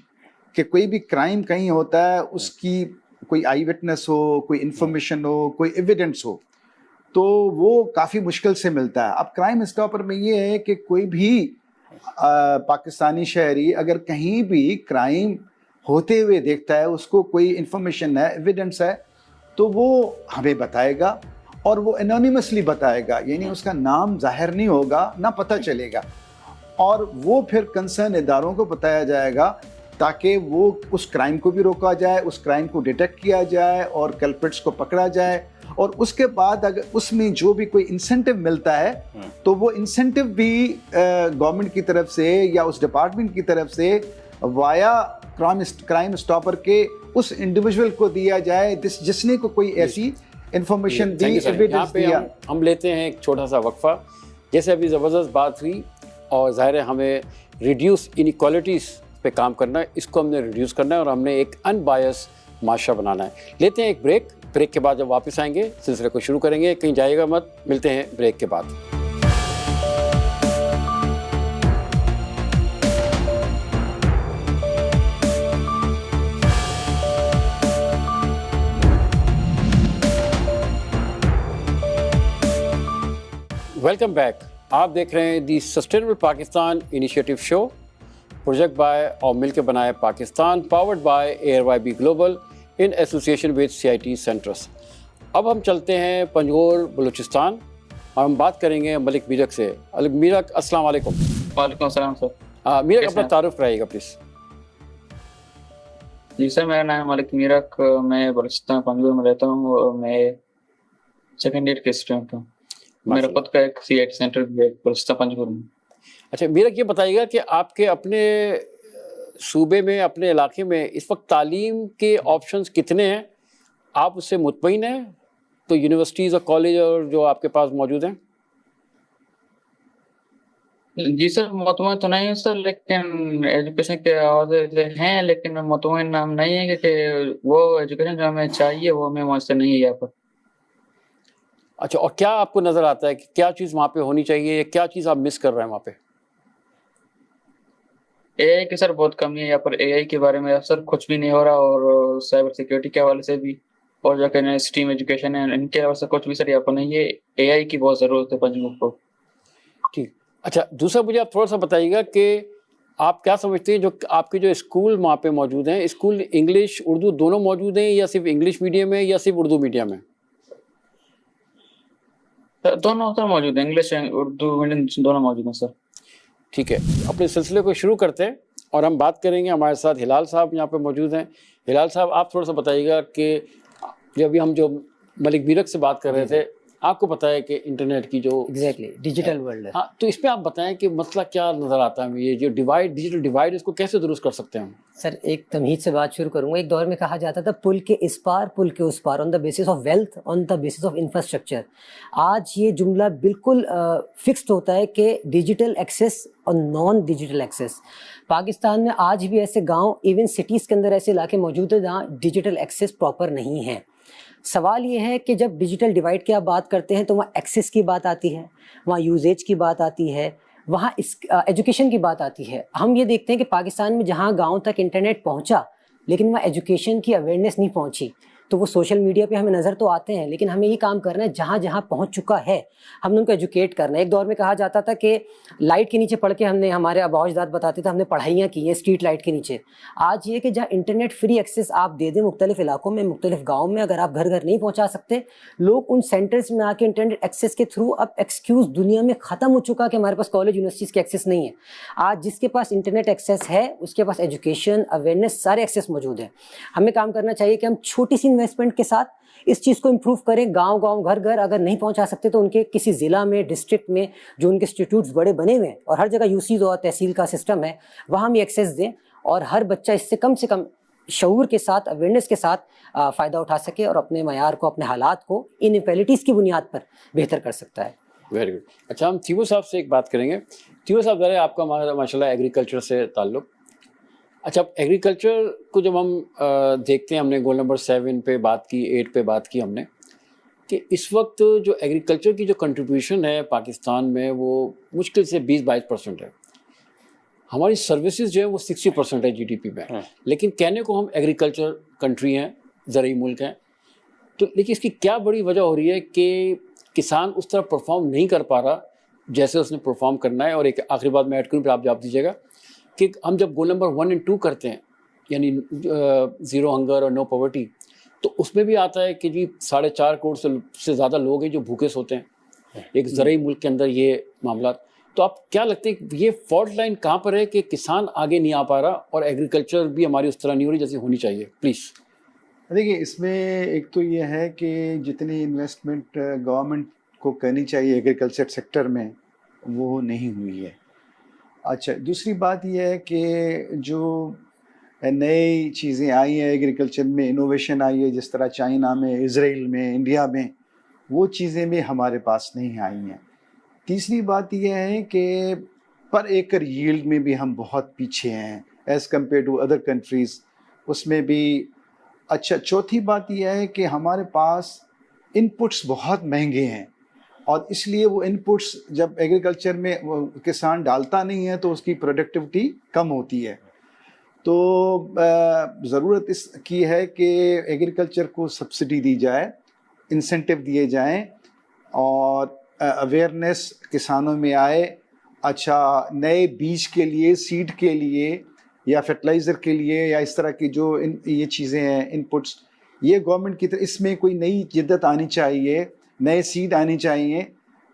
کہ کوئی بھی کرائم کہیں ہوتا ہے, اس کی کوئی آئی وٹنس ہو, کوئی انفارمیشن ہو, کوئی ایویڈنس ہو, تو وہ کافی مشکل سے ملتا ہے. اب کرائم اسٹاپر میں یہ ہے کہ کوئی بھی پاکستانی شہری اگر کہیں بھی کرائم ہوتے ہوئے دیکھتا ہے, اس کو کوئی انفارمیشن ہے, ایویڈنس ہے, تو وہ ہمیں بتائے گا, اور وہ انونیمسلی بتائے گا, یعنی اس کا نام ظاہر نہیں ہوگا, نہ پتہ چلے گا, اور وہ پھر کنسرن اداروں کو بتایا جائے گا تاکہ وہ اس کرائم کو بھی روکا جائے, اس کرائم کو ڈیٹیکٹ کیا جائے اور کلپریٹس کو پکڑا جائے. اور اس کے بعد اگر اس میں جو بھی کوئی انسینٹیو ملتا ہے تو وہ انسینٹیو بھی گورنمنٹ کی طرف سے یا اس ڈپارٹمنٹ کی طرف سے وایا کرائم اسٹاپر کے اس انڈیویجول کو دیا جائے جس نے کوئی ایسی انفارمیشن دی, ایویڈنس دیا. ہم لیتے ہیں ایک چھوٹا سا وقفہ. جیسے ابھی زبردست بات ہوئی, اور ظاہر ہے ہمیں ریڈیوس انیکوالٹیز پہ کام کرنا ہے, اس کو ہم نے ریڈیوس کرنا ہے, اور ہم نے ایک ان بائس معاشرہ بنانا ہے. لیتے ہیں ایک بریک کے بعد جب واپس آئیں گے سلسلے کو شروع کریں گے. کہیں جائے گا مت, ملتے ہیں بریک کے بعد. Welcome back. آپ دیکھ رہے ہیں the sustainable Pakistan initiative show, project by اور مل کے بنائے Pakistan, powered by ARYB global in association with CIT centres. اب ہم چلتے ہیں پنجگور بلوچستان, اور ہم بات کریں گے ملک میرک سے. میرک السلام علیکم. وعلیکم السلام سر. میرک اپنا تعارف کرائیے گا پلیز. جی سر, میرا نام ہے ملک میرک, میں بلوچستان پنجگور میں رہتا ہوں. میں سیکنڈ ایئر کے اسٹوڈنٹ ہوں. میرا خود کا ایک CIT سینٹر بلوچستان پنجگور میں. اچھا میرا یہ بتائیے گا کہ آپ کے اپنے صوبے میں, اپنے علاقے میں اس وقت تعلیم کے آپشنز کتنے ہیں؟ آپ اس سے مطمئن ہیں؟ تو یونیورسٹیز اور کالج اور جو آپ کے پاس موجود ہیں. جی سر, مطمئن تو نہیں ہے سر, لیکن ایجوکیشن کے عہدے ہیں, لیکن مطمئن ہم نہیں ہیں کہ وہ ایجوکیشن جو ہمیں چاہیے وہ ہمیں وہاں سے نہیں ہے یہاں پر. اچھا, اور کیا آپ کو نظر آتا ہے کہ کیا چیز وہاں پہ ہونی چاہیے, یا کیا چیز آپ مس کر رہے ہیں وہاں پہ؟ اے آئی کی سر بہت کمی ہے یہاں پر. اے آئی کے بارے میں سر کچھ بھی نہیں ہو رہا, اور سائبر سیکیورٹی کے حوالے سے بھی, اور جو کہ اسٹریم ایجوکیشن ہے ان کے حوالے سے کچھ بھی سر یہاں پر نہیں ہے. اے آئی کی بہت ضرورت ہے پنجاب کو. ٹھیک. اچھا دوسرا مجھے آپ تھوڑا سا بتائیے گا کہ آپ کیا سمجھتے ہیں جو آپ کے جو اسکول وہاں پہ موجود ہیں, اسکول انگلش اردو دونوں موجود ہیں, یا صرف انگلش میڈیم ہے یا صرف اردو میڈیم ہے؟ دونوں سر موجود ہیں, انگلش اردو میڈیم دونوں موجود ہیں سر. ٹھیک ہے, اپنے سلسلے کو شروع کرتے ہیں اور ہم بات کریں گے. ہمارے ساتھ ہلال صاحب یہاں پہ موجود ہیں. ہلال صاحب آپ تھوڑا سا بتائیے گا کہ جب ہم جو ملک بیرک سے بات کر رہے تھے, آپ کو پتہ ہے کہ انٹرنیٹ کی جو ایگزیکٹلی ڈیجیٹل ورلڈ ہے. ہاں, تو اس پہ آپ بتائیں کہ مسئلہ کیا نظر آتا ہے, یہ جو ڈیوائڈ, ڈیجیٹل ڈیوائڈ, اس کو کیسے درست کر سکتے ہیں ہم؟ سر ایک تمہید سے بات شروع کروں گا. ایک دور میں کہا جاتا تھا پل کے اس پار پل کے اس پار, on the basis of wealth, on the basis of infrastructure. آج یہ جملہ بالکل فکسڈ ہوتا ہے کہ ڈیجیٹل ایکسیس اور نان ڈیجیٹل ایکسیس. پاکستان میں آج بھی ایسے گاؤں, ایون سٹیز کے اندر ایسے علاقے موجود ہیں جہاں ڈیجیٹل ایکسیس پراپر نہیں ہے. سوال یہ ہے کہ جب ڈیجیٹل ڈیوائڈ کی آپ بات کرتے ہیں تو وہاں ایکسیس کی بات آتی ہے, وہاں یوزیج کی بات آتی ہے, وہاں ایجوکیشن کی بات آتی ہے. ہم یہ دیکھتے ہیں کہ پاکستان میں جہاں گاؤں تک انٹرنیٹ پہنچا لیکن وہاں ایجوکیشن کی اویئرنیس نہیں پہنچی, تو وہ سوشل میڈیا پہ ہمیں نظر تو آتے ہیں, لیکن ہمیں یہ کام کرنا ہے جہاں جہاں پہنچ چکا ہے ہم نے ان کو ایجوکیٹ کرنا ہے. ایک دور میں کہا جاتا تھا کہ لائٹ کے نیچے پڑھ کے, ہم نے, ہمارے آباء و اجداد بتاتے تھے, ہم نے پڑھائیاں کی ہیں اسٹریٹ لائٹ کے نیچے. آج یہ کہ جہاں انٹرنیٹ فری ایکسیس آپ دے دیں مختلف علاقوں میں, مختلف گاؤں میں, اگر آپ گھر گھر نہیں پہنچا سکتے, لوگ ان سینٹرز میں آ کے انٹرنیٹ ایکسیس کے تھرو, اب ایکسکیوز دنیا میں ختم ہو چکا کہ ہمارے پاس کالج یونیورسٹیز کے ایکسیس نہیں ہے. آج جس کے پاس انٹرنیٹ ایکسیس ہے اس کے پاس ایجوکیشن, اویئرنیس, سارے ایکسیس موجود ہیں. ہمیں کام کرنا چاہیے کہ ہم چھوٹی سی انویسٹمنٹ کے ساتھ اس چیز کو امپروو کریں. گاؤں گاؤں, گھر گھر, اگر نہیں پہنچا سکتے تو ان کے کسی ضلع میں, ڈسٹرکٹ میں جو ان کے انسٹیٹیوٹس بڑے بنے ہوئے ہیں, اور ہر جگہ یوسیز اور تحصیل کا سسٹم ہے, وہاں ہم یہ ایکسیس دیں, اور ہر بچہ اس سے کم شعور کے ساتھ, اویئرنیس کے ساتھ فائدہ اٹھا سکے اور اپنے معیار کو, اپنے حالات کو ان ایکویلٹیز کی بنیاد پر بہتر کر سکتا ہے. Very good. اچھا ہم تیمور صاحب سے ایک بات کریں گے. تیمور صاحب ذرا, آپ کا ماشاء اللہ ایگریکلچر سے تعلق. اچھا ایگریکلچر کو جب ہم دیکھتے ہیں, ہم نے گول نمبر 7 پہ بات کی, 8 پہ بات کی ہم نے, کہ اس وقت جو ایگریکلچر کی جو کنٹریبیوشن ہے پاکستان میں وہ مشکل سے 20-22% ہے. ہماری سروسز جو ہے وہ 60% ہے جی ڈی پی میں, لیکن کہنے کو ہم ایگریکلچر کنٹری ہیں, زرعی ملک ہیں. تو لیکن اس کی کیا بڑی وجہ ہو رہی ہے کہ کسان اس طرح پرفارم نہیں کر پا رہا جیسے اس نے پرفارم کرنا ہے؟ اور ایک آخری بات میں ایڈ کروں, پھر آپ جواب دیجیے گا, کہ ہم جب گول نمبر 1 اور 2 کرتے ہیں, یعنی زیرو ہنگر اور نو پاورٹی, تو اس میں بھی آتا ہے کہ جی 4.5 کروڑ سے زیادہ لوگ ہیں جو بھوکے سوتے ہیں ایک زرعی ملک کے اندر یہ معاملات. تو آپ کیا لگتے ہیں یہ فالٹ لائن کہاں پر ہے کہ کسان آگے نہیں آ پا رہا اور ایگریکلچر بھی ہماری اس طرح نہیں ہو رہی جیسی ہونی چاہیے؟ پلیز. دیکھیے اس میں ایک تو یہ ہے کہ جتنی انویسٹمنٹ گورنمنٹ کو کرنی چاہیے ایگریکلچر سیکٹر میں وہ نہیں ہوئی ہے. اچھا دوسری بات یہ ہے کہ جو نئی چیزیں آئی ہیں ایگریکلچر میں, انوویشن آئی ہے, جس طرح چائنا میں, اسرائیل میں, انڈیا میں, وہ چیزیں بھی ہمارے پاس نہیں آئی ہیں. تیسری بات یہ ہے کہ پر ایکر ییلڈ میں بھی ہم بہت پیچھے ہیں as compare to other countries, اس میں بھی. اچھا چوتھی بات یہ ہے کہ ہمارے پاس ان پٹس بہت مہنگے ہیں, اور اس لیے وہ ان پٹس جب ایگریکلچر میں کسان ڈالتا نہیں ہے تو اس کی پروڈکٹیوٹی کم ہوتی ہے. تو ضرورت اس کی ہے کہ ایگریکلچر کو سبسڈی دی جائے, انسینٹیو دیے جائیں, اور اویئرنیس کسانوں میں آئے. اچھا نئے بیج کے لیے, سیڈ کے لیے, یا فرٹیلائزر کے لیے, یا اس طرح کی جو یہ چیزیں ہیں ان پٹس, یہ گورنمنٹ کی طرف اس میں کوئی نئی جدت آنی چاہیے, نئے سیڈ آنی چاہیے,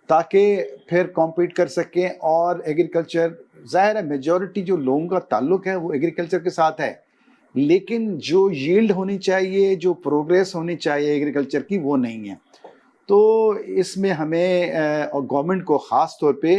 تاکہ پھر کمپیٹ کر سکیں. اور ایگریکلچر ظاہر ہے میجورٹی جو لوگوں کا تعلق ہے وہ ایگریکلچر کے ساتھ ہے, لیکن جو ییلڈ ہونی چاہیے, جو پروگریس ہونی چاہیے ایگریکلچر کی, وہ نہیں ہے. تو اس میں ہمیں گورنمنٹ کو خاص طور پہ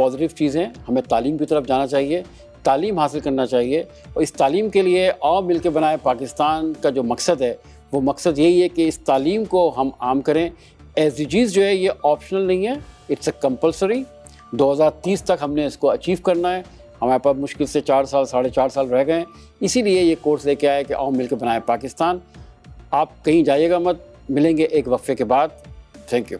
پازیٹیو چیزیں، ہمیں تعلیم کی طرف جانا چاہیے، تعلیم حاصل کرنا چاہیے، اور اس تعلیم کے لیے آؤ مل کے بنائے پاکستان کا جو مقصد ہے وہ مقصد یہی ہے کہ اس تعلیم کو ہم عام کریں۔ SDGs جو ہے یہ آپشنل نہیں ہے، اٹس اے کمپلسری۔ 2030 تک ہم نے اس کو اچیو کرنا ہے، ہمارے پاس مشکل سے 4 سال 4.5 سال رہ گئے ہیں، اسی لیے یہ کورس لے کے آئے کہ آؤ مل کے بنائے پاکستان۔ آپ کہیں جائیے گا مت، ملیں گے ایک وقفے کے بعد۔ Thank you.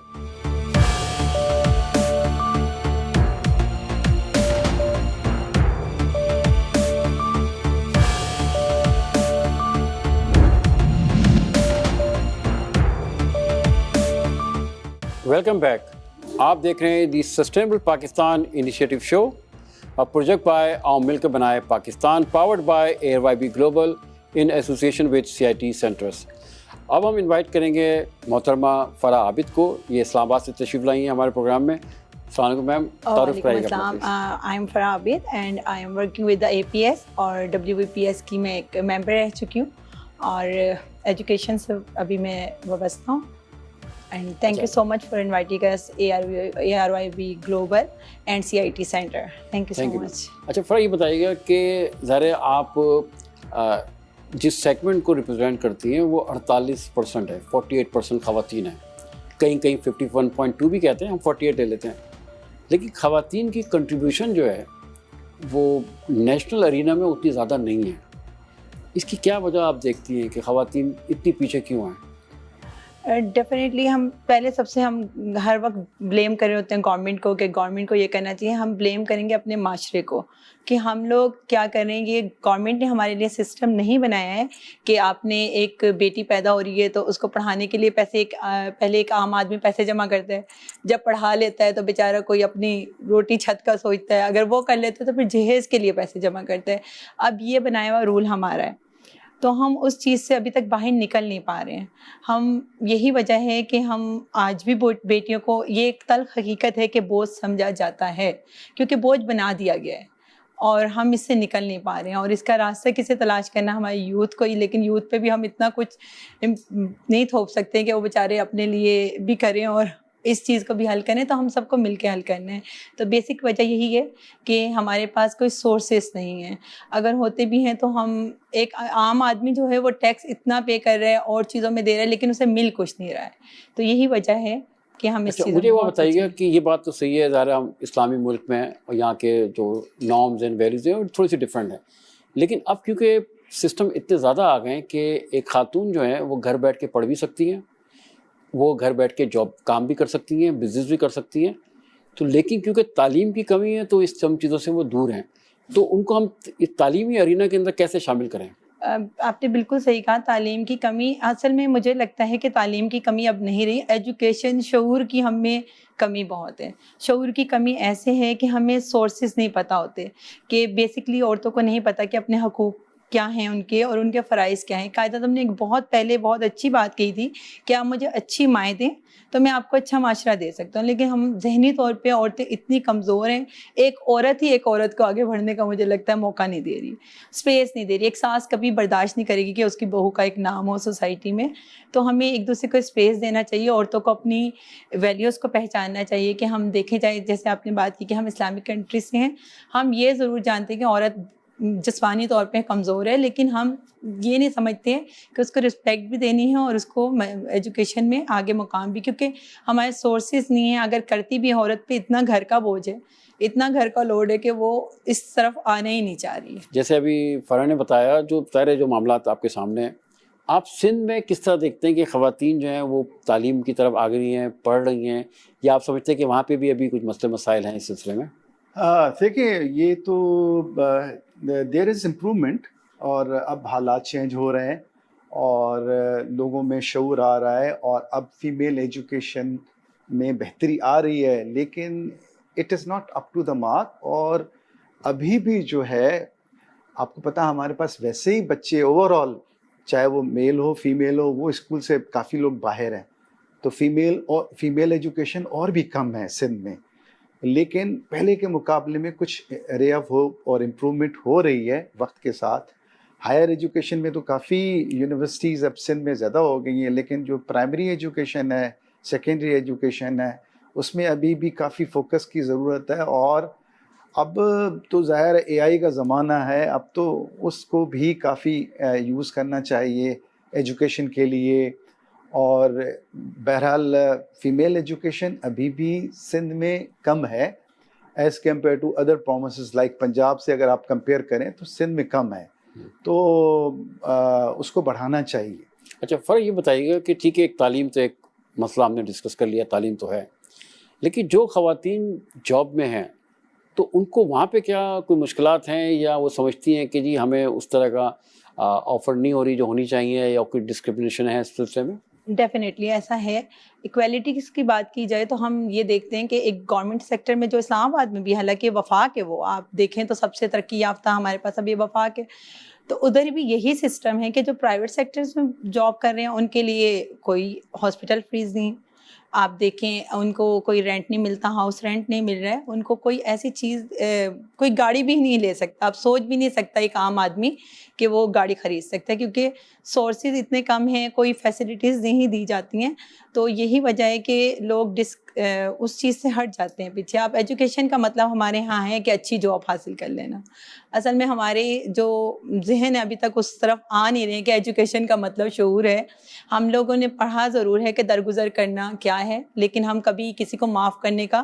Welcome back. آپ دیکھ رہے ہیں the sustainable Pakistan initiative show, project by آؤ مل کے بنائے Pakistan, powered by ARYB global in association with CIT centres. اب ہم انوائٹ کریں گے محترمہ فرح عابد کو، یہ اسلام آباد سے تشریف لائی ہیں ہمارے پروگرام میں۔ السلام علیکم میم، تعارف کرائیے گا اپنا۔ I am Farah Abid and I am working with the APS اور WBPS کی میں ایک ممبر رہ چکی ہوں، اور ایجوکیشن سے ابھی میں وابستہ ہوں۔ And thank you so much for inviting اس ARYB global and CIT centre. Thank you so much. اچھا فرح، یہ بتائیے گا کہ ظاہر ہے آپ جس سیگمنٹ کو ریپرزینٹ کرتی ہیں وہ 48% ہے، 48% خواتین ہیں، کہیں 51.2 بھی کہتے ہیں، ہم 48 لے لیتے ہیں، لیکن خواتین کی کنٹریبیوشن جو ہے وہ نیشنل ارینا میں اتنی زیادہ نہیں ہے۔ اس کی کیا وجہ آپ دیکھتی ہیں کہ خواتین اتنی پیچھے کیوں ہیں؟ ڈیفینیٹلی ہم پہلے سب سے ہم ہر وقت بلیم کر رہے ہوتے ہیں گورنمنٹ کو، کہ گورنمنٹ کو یہ کرنا چاہیے۔ ہم بلیم کریں گے اپنے معاشرے کو کہ ہم لوگ کیا کریں گے۔ گورنمنٹ نے ہمارے لیے سسٹم نہیں بنایا ہے کہ آپ نے ایک بیٹی پیدا ہو رہی ہے تو اس کو پڑھانے کے لیے پیسے، پہلے ایک عام آدمی پیسے جمع کرتا ہے، جب پڑھا لیتا ہے تو بیچارہ کوئی اپنی روٹی چھت کا سوچتا ہے، اگر وہ کر لیتا ہے تو پھر جہیز کے لیے پیسے جمع کرتا ہے۔ اب یہ بنایا ہوا رول ہمارا ہے، تو ہم اس چیز سے ابھی تک باہر نکل نہیں پا رہے ہیں۔ ہم یہی وجہ ہے کہ ہم آج بھی بیٹیوں کو، یہ ایک تلخ حقیقت ہے کہ بوجھ سمجھا جاتا ہے، کیونکہ بوجھ بنا دیا گیا ہے اور ہم اس سے نکل نہیں پا رہے ہیں، اور اس کا راستہ کسے تلاش کرنا ہمارے یوتھ کو ہی۔ لیکن یوتھ پہ بھی ہم اتنا کچھ نہیں تھوپ سکتے کہ وہ بیچارے اپنے لیے بھی کریں اور اس چیز کو بھی حل کریں، تو ہم سب کو مل کے حل کرنا ہے۔ تو بیسک وجہ یہی ہے کہ ہمارے پاس کوئی سورسز نہیں ہیں، اگر ہوتے بھی ہیں تو ہم، ایک عام آدمی جو ہے وہ ٹیکس اتنا پے کر رہا ہے اور چیزوں میں دے رہا ہے، لیکن اسے مل کچھ نہیں رہا ہے۔ تو یہی وجہ ہے کہ ہم اس چیز۔ مجھے وہ بتائیے گا کہ یہ بات تو صحیح ہے، ظاہر ہم اسلامی ملک میں اور یہاں کے جو نارمز اینڈ ویلیوز ہیں تھوڑی سی ڈفرینٹ ہیں، لیکن اب کیونکہ سسٹم اتنے زیادہ آ گئے ہیں کہ ایک خاتون جو ہے وہ گھر بیٹھ کے پڑھ بھی سکتی ہیں، وہ گھر بیٹھ کے جاب کام بھی کر سکتی ہیں، بزنس بھی کر سکتی ہیں، تو لیکن کیونکہ تعلیم کی کمی ہے تو اس سب چیزوں سے وہ دور ہیں، تو ان کو ہم تعلیمی ارینا کے اندر کیسے شامل کریں؟ آپ نے بالکل صحیح کہا، تعلیم کی کمی، اصل میں مجھے لگتا ہے کہ تعلیم کی کمی اب نہیں رہی، ایجوکیشن، شعور کی ہم میں کمی بہت ہے۔ شعور کی کمی ایسے ہے کہ ہمیں سورسز نہیں پتہ ہوتے، کہ بیسکلی عورتوں کو نہیں پتہ کہ اپنے حقوق کیا ہیں ان کے اور ان کے فرائض کیا ہیں۔ قاعدہ تم نے ایک بہت پہلے بہت اچھی بات کہی تھی کہ آپ مجھے اچھی مائیں دیں تو میں آپ کو اچھا معاشرہ دے سکتا ہوں، لیکن ہم ذہنی طور پہ عورتیں اتنی کمزور ہیں، ایک عورت ہی ایک عورت کو آگے بڑھنے کا مجھے لگتا ہے موقع نہیں دے رہی، اسپیس نہیں دے رہی۔ ایک ساس کبھی برداشت نہیں کرے گی کہ اس کی بہو کا ایک نام ہو سوسائٹی میں، تو ہمیں ایک دوسرے کو اسپیس دینا چاہیے، عورتوں کو اپنی ویلیوز کو پہچاننا چاہیے۔ کہ ہم دیکھیں جائے، جیسے آپ نے بات کی کہ ہم اسلامک کنٹری سے ہیں، ہم یہ ضرور جانتے ہیں کہ عورت جسمانی طور پہ کمزور ہے، لیکن ہم یہ نہیں سمجھتے کہ اس کو رسپیکٹ بھی دینی ہے اور اس کو ایجوکیشن میں آگے مقام بھی، کیونکہ ہمارے سورسز نہیں ہیں۔ اگر کرتی بھی عورت پہ اتنا گھر کا بوجھ ہے، اتنا گھر کا لوڈ ہے کہ وہ اس طرف آنے ہی نہیں چاہ رہی ہے۔ جیسے ابھی فرح نے بتایا، جو سارے جو معاملات آپ کے سامنے ہیں، آپ سندھ میں کس طرح دیکھتے ہیں کہ خواتین جو ہیں وہ تعلیم کی طرف آگے رہی ہیں، پڑھ رہی ہیں، یا آپ سمجھتے ہیں کہ وہاں پہ بھی ابھی کچھ مسئلے مسائل ہیں اس سلسلے میں؟ دیکھیں، یہ تو دیر از امپرومنٹ، اور اب حالات چینج ہو رہے ہیں اور لوگوں میں شعور آ رہا ہے، اور اب فیمیل ایجوکیشن میں بہتری آ رہی ہے، لیکن it is not up to the mark. اور ابھی بھی جو ہے، آپ کو پتہ، ہمارے پاس ویسے ہی بچے اوور آل، چاہے وہ میل ہو فیمیل ہو، وہ اسکول سے کافی لوگ باہر ہیں، تو فیمیل ایجوکیشن اور بھی کم ہے سندھ میں، لیکن پہلے کے مقابلے میں کچھ رے آف ہوپ اور امپرومنٹ ہو رہی ہے وقت کے ساتھ۔ ہائر ایجوکیشن میں تو کافی یونیورسٹیز اب سندھ میں زیادہ ہو گئی ہیں، لیکن جو پرائمری ایجوکیشن ہے، سیکنڈری ایجوکیشن ہے، اس میں ابھی بھی کافی فوکس کی ضرورت ہے. اور اب تو ظاہر اے آئی کا زمانہ ہے, اب تو اس کو بھی کافی یوز کرنا چاہیے ایجوکیشن کے لیے. اور بہرحال فیمیل ایجوکیشن ابھی بھی سندھ میں کم ہے as compare to other provinces like Punjab سے اگر آپ کمپیئر کریں تو سندھ میں کم ہے, تو اس کو بڑھانا چاہیے. اچھا فرق یہ بتائیے گا کہ ٹھیک ہے ایک تعلیم تو ایک مسئلہ ہم نے ڈسکس کر لیا, تعلیم تو ہے, لیکن جو خواتین جاب میں ہیں تو ان کو وہاں پہ کیا کوئی مشکلات ہیں, یا وہ سمجھتی ہیں کہ جی ہمیں اس طرح کا آفر نہیں ہو رہی جو ہونی چاہیے, یا کوئی ڈسکرمنیشن ہے اس سلسلے میں؟ ڈیفینیٹلی ایسا ہے. ایکویلٹیز کی بات کی جائے تو ہم یہ دیکھتے ہیں کہ ایک گورنمنٹ سیکٹر میں جو اسلام آباد میں بھی, حالانکہ وفاق ہے, وہ آپ دیکھیں تو سب سے ترقی یافتہ ہمارے پاس ابھی وفاق ہے, تو ادھر بھی یہی سسٹم ہے کہ جو پرائیویٹ سیکٹرز میں جاب کر رہے ہیں ان کے لیے کوئی ہاسپٹل فیس نہیں, آپ دیکھیں ان کو کوئی رینٹ نہیں ملتا, ہاؤس رینٹ نہیں مل رہا ہے, ان کو کوئی ایسی چیز, کوئی گاڑی بھی نہیں لے سکتا. آپ سوچ بھی نہیں سکتا ایک عام آدمی کہ وہ گاڑی خرید سکتا ہے, کیونکہ سورسز اتنے کم ہیں, کوئی فیسلٹیز نہیں دی جاتی ہیں. تو یہی وجہ ہے کہ لوگ اس چیز سے ہٹ جاتے ہیں پیچھے. آپ ایجوکیشن کا مطلب ہمارے ہاں ہے کہ اچھی جاب حاصل کر لینا. اصل میں ہمارے جو ذہن ہے ابھی تک اس طرف آ نہیں رہے کہ ایجوکیشن کا مطلب شعور ہے. ہم لوگوں نے پڑھا ضرور ہے کہ درگزر کرنا کیا ہے, لیکن ہم کبھی کسی کو معاف کرنے کا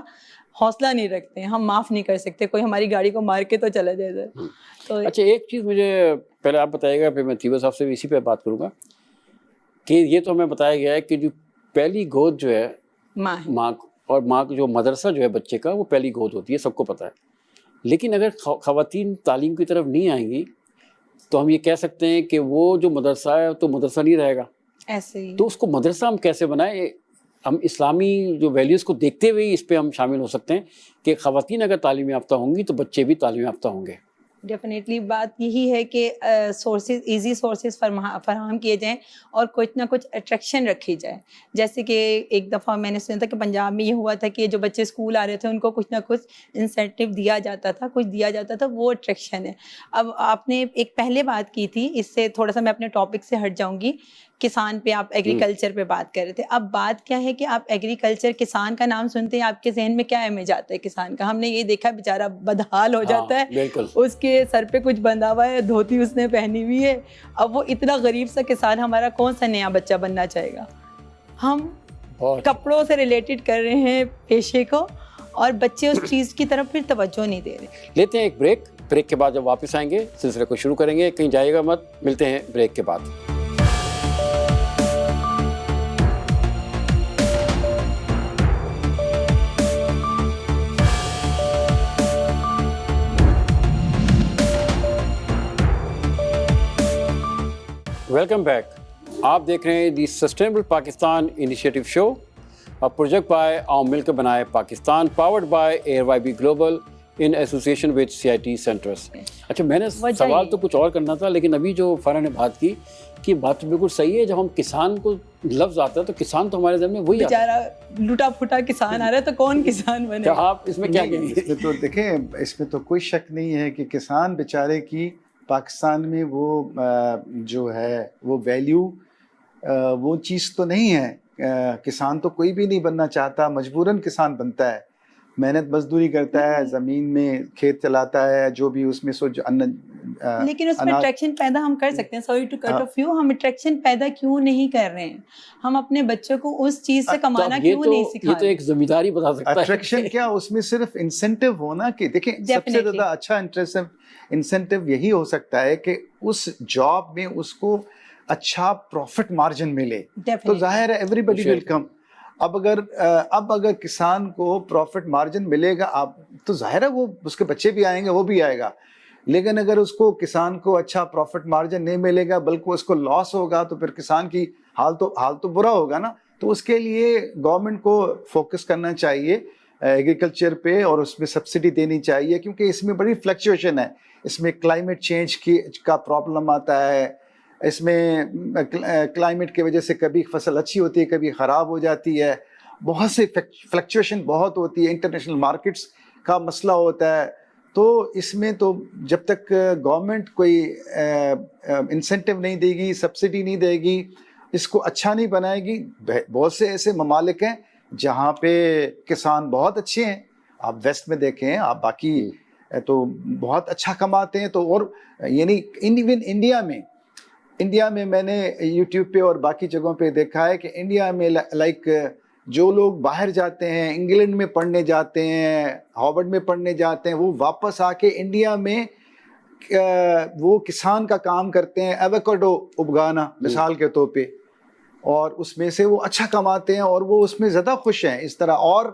حوصلہ نہیں رکھتے ہیں. ہم معاف نہیں کر سکتے, کوئی ہماری گاڑی کو مار کے تو چلا جائے. تو اچھا ایک چیز مجھے پہلے آپ بتائیے گا, پھر میں تیبا صاحب سے بھی اسی پہ بات کروں گا, کہ یہ تو ہمیں بتایا گیا ہے کہ جو پہلی گود جو ہے ماں اور ماں جو مدرسہ جو ہے بچے کا, وہ پہلی گود ہوتی ہے, سب کو پتہ ہے. لیکن اگر خواتین تعلیم کی طرف نہیں آئیں گی تو ہم یہ کہہ سکتے ہیں کہ وہ جو مدرسہ ہے تو مدرسہ نہیں رہے گا. ایسے ہی تو اس کو مدرسہ ہم کیسے بنائیں؟ ہم اسلامی جو ویلیوز کو دیکھتے ہوئے اس پہ ہم شامل ہو سکتے ہیں کہ خواتین اگر تعلیم یافتہ ہوں گی تو بچے بھی تعلیم یافتہ ہوں گے. ڈیفینیٹلی بات یہی ہے کہ سورسز, ایزی سورسز فراہم کیے جائیں اور کچھ نہ کچھ اٹریکشن رکھی جائے. جیسے کہ ایک دفعہ میں نے سنا تھا کہ پنجاب میں یہ ہوا تھا کہ جو بچے اسکول آ رہے تھے ان کو کچھ نہ کچھ انسینٹیو دیا جاتا تھا, کچھ دیا جاتا تھا, وہ اٹریکشن ہے. اب آپ نے ایک پہلے بات کی تھی, اس سے تھوڑا سا میں اپنے ٹاپک سے ہٹ جاؤں گی, کسان پہ آپ ایگریکلچر پہ بات کر رہے تھے. اب بات کیا ہے کہ آپ ایگریکلچر, کسان کا نام سنتے ہیں آپ کے ذہن میں کیا امیج آتا ہے کسان کا؟ ہم نے یہ دیکھا بیچارہ بدحال ہو جاتا ہے, بالکل, اس کے سر پہ کچھ بندھا ہوا ہے, دھوتی اس نے پہنی ہوئی ہے. اب وہ اتنا غریب سا کسان ہمارا کون سا نیا بچہ بننا چاہے گا؟ ہم کپڑوں سے ریلیٹڈ کر رہے ہیں پیشے کو, اور بچے اس چیز کی طرف پھر توجہ نہیں دے رہے. لیتے ہیں ایک بریک کے بعد جب واپس آئیں گے سلسلے کو شروع کریں گے, کہیں جائے گا مت. ملتے ہیں بریک کے بعد. Welcome back. آپ دیکھ رہے ہیں the sustainable Pakistan initiative show, project by عوام مل کے بنائے Pakistan, powered by year Y B global in association with CIT centres. اچھا میں نے سوال تو کچھ اور کرنا تھا, لیکن ابھی جو فرح نے بات کی کہ بات تو بالکل صحیح ہے. جب ہم کسان کو لفظ آتا ہے تو کسان تو ہمارے ذہن میں وہی آتا ہے, بیچارہ لوٹا پھوٹا کسان آ رہا ہے, تو کون کسان بنے؟ آپ اس میں کیا کہیں گے؟ اس میں تو دیکھیں, اس میں تو کوئی شک نہیں ہے کہ کسان بیچارے کی پاکستان میں وہ جو ہے وہ ویلیو, وہ چیز تو نہیں ہے. کسان تو کوئی بھی نہیں بننا چاہتا, مجبوراً کسان بنتا ہے, محنت مزدوری کرتا ہے, زمین میں کھیت چلاتا ہے, جو بھی اس میں لیکن اس میں اٹریکشن پیدا ہم کر سکتے ہیں. Sorry to cut off you, ہم اٹریکشن پیدا کیوں نہیں کر رہے ہیں؟ ہم اپنے بچوں کو اس چیز سے کمانا کیوں نہیں سکھا رہے؟ یہ تو ایک ذمہ داری بتا سکتا ہے. اٹریکشن کیا, اس میں صرف انسینٹیو ہونا, کہ دیکھیں سب سے زیادہ اچھا انسینٹیو یہی ہو سکتا ہے کہ اس جاب میں اس کو اچھا پروفٹ مارجن ملے, تو ظاہر ہے ایوری بڈی ول کم. اب اگر کسان کو پروفٹ مارجن ملے گا تو ظاہر ہے وہ اس کے بچے بھی آئیں گے, وہ بھی آئے گا. لیکن اگر اس کو کسان کو اچھا پروفٹ مارجن نہیں ملے گا بلکہ اس کو لاس ہوگا, تو پھر کسان کی حال تو برا ہوگا نا. تو اس کے لیے گورنمنٹ کو فوکس کرنا چاہیے ایگریکلچر پہ, اور اس میں سبسڈی دینی چاہیے, کیونکہ اس میں بڑی فلکچویشن ہے. اس میں کلائمیٹ چینج کا پرابلم آتا ہے, اس میں کلائمیٹ کی وجہ سے کبھی فصل اچھی ہوتی ہے, کبھی خراب ہو جاتی ہے, بہت سے فلکچویشن بہت ہوتی ہے, انٹرنیشنل مارکیٹس کا مسئلہ ہوتا ہے. تو اس میں تو جب تک گورنمنٹ کوئی انسینٹیو نہیں دے گی, سبسڈی نہیں دے گی, اس کو اچھا نہیں بنائے گی. بہت سے ایسے ممالک ہیں جہاں پہ کسان بہت اچھے ہیں. آپ ویسٹ میں دیکھیں, آپ باقی تو بہت اچھا کماتے ہیں. تو اور یعنی ایون انڈیا میں میں نے یوٹیوب پہ اور باقی جگہوں پہ دیکھا ہے کہ انڈیا میں لائک جو لوگ باہر جاتے ہیں, انگلینڈ میں پڑھنے جاتے ہیں, ہارورڈ میں پڑھنے جاتے ہیں, وہ واپس آ کے انڈیا میں وہ کسان کا کام کرتے ہیں, ایووکیڈو اگانا مثال کے طور پہ, اور اس میں سے وہ اچھا کماتے ہیں اور وہ اس میں زیادہ خوش ہیں. اس طرح اور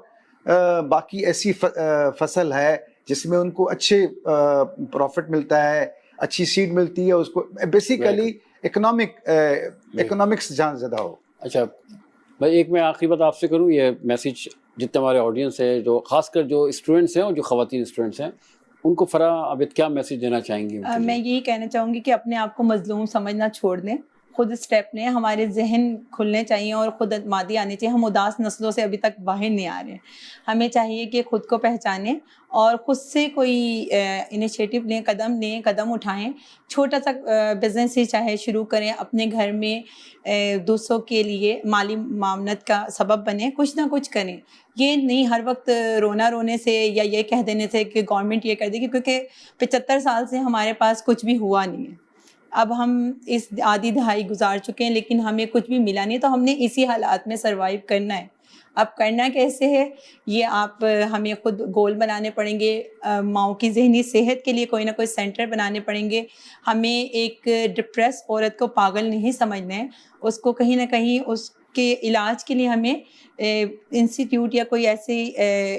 باقی ایسی فصل ہے جس میں ان کو اچھے پروفٹ ملتا ہے, اچھی سیڈ ملتی ہے اس کو. بیسیکلی اکنامکس جہاں زیادہ ہو. اچھا بھائی, ایک میں آخری بات آپ سے کروں, یہ میسیج جتنے ہمارے آڈینس ہے, جو خاص کر جو اسٹوڈنٹس ہیں اور جو خواتین اسٹوڈنٹس ہیں, ان کو فرا عابد کیا میسیج دینا چاہیں گی؟ میں یہی کہنا چاہوں گی کہ اپنے آپ کو مظلوم سمجھنا چھوڑ دیں, خود اسٹیپ لیں, ہمارے ذہن کھلنے چاہیے اور خود اعتمادی آنی چاہیے. ہم اداس نسلوں سے ابھی تک باہر نہیں آ رہے ہیں. ہمیں چاہیے کہ خود کو پہچانیں اور خود سے کوئی انیشیٹو لیں, قدم اٹھائیں. چھوٹا سا بزنس ہی چاہے شروع کریں, اپنے گھر میں دوسروں کے لیے مالی معاونت کا سبب بنیں, کچھ نہ کچھ کریں. یہ نہیں ہر وقت رونے سے یا یہ کہہ دینے سے کہ گورنمنٹ یہ کر دے گی, کیونکہ 75 سال سے ہمارے پاس کچھ بھی ہوا نہیں ہے. اب ہم اس آدھی دہائی گزار چکے ہیں لیکن ہمیں کچھ بھی ملا نہیں, تو ہم نے اسی حالات میں سروائیو کرنا ہے. اب کرنا کیسے ہے, یہ آپ ہمیں خود گول بنانے پڑیں گے. ماؤں کی ذہنی صحت کے لیے کوئی نہ کوئی سینٹر بنانے پڑیں گے. ہمیں ایک ڈپریس عورت کو پاگل نہیں سمجھنا ہے, اس کو کہیں نہ کہیں اس کے علاج کے لیے ہمیں انسٹیٹیوٹ یا کوئی ایسے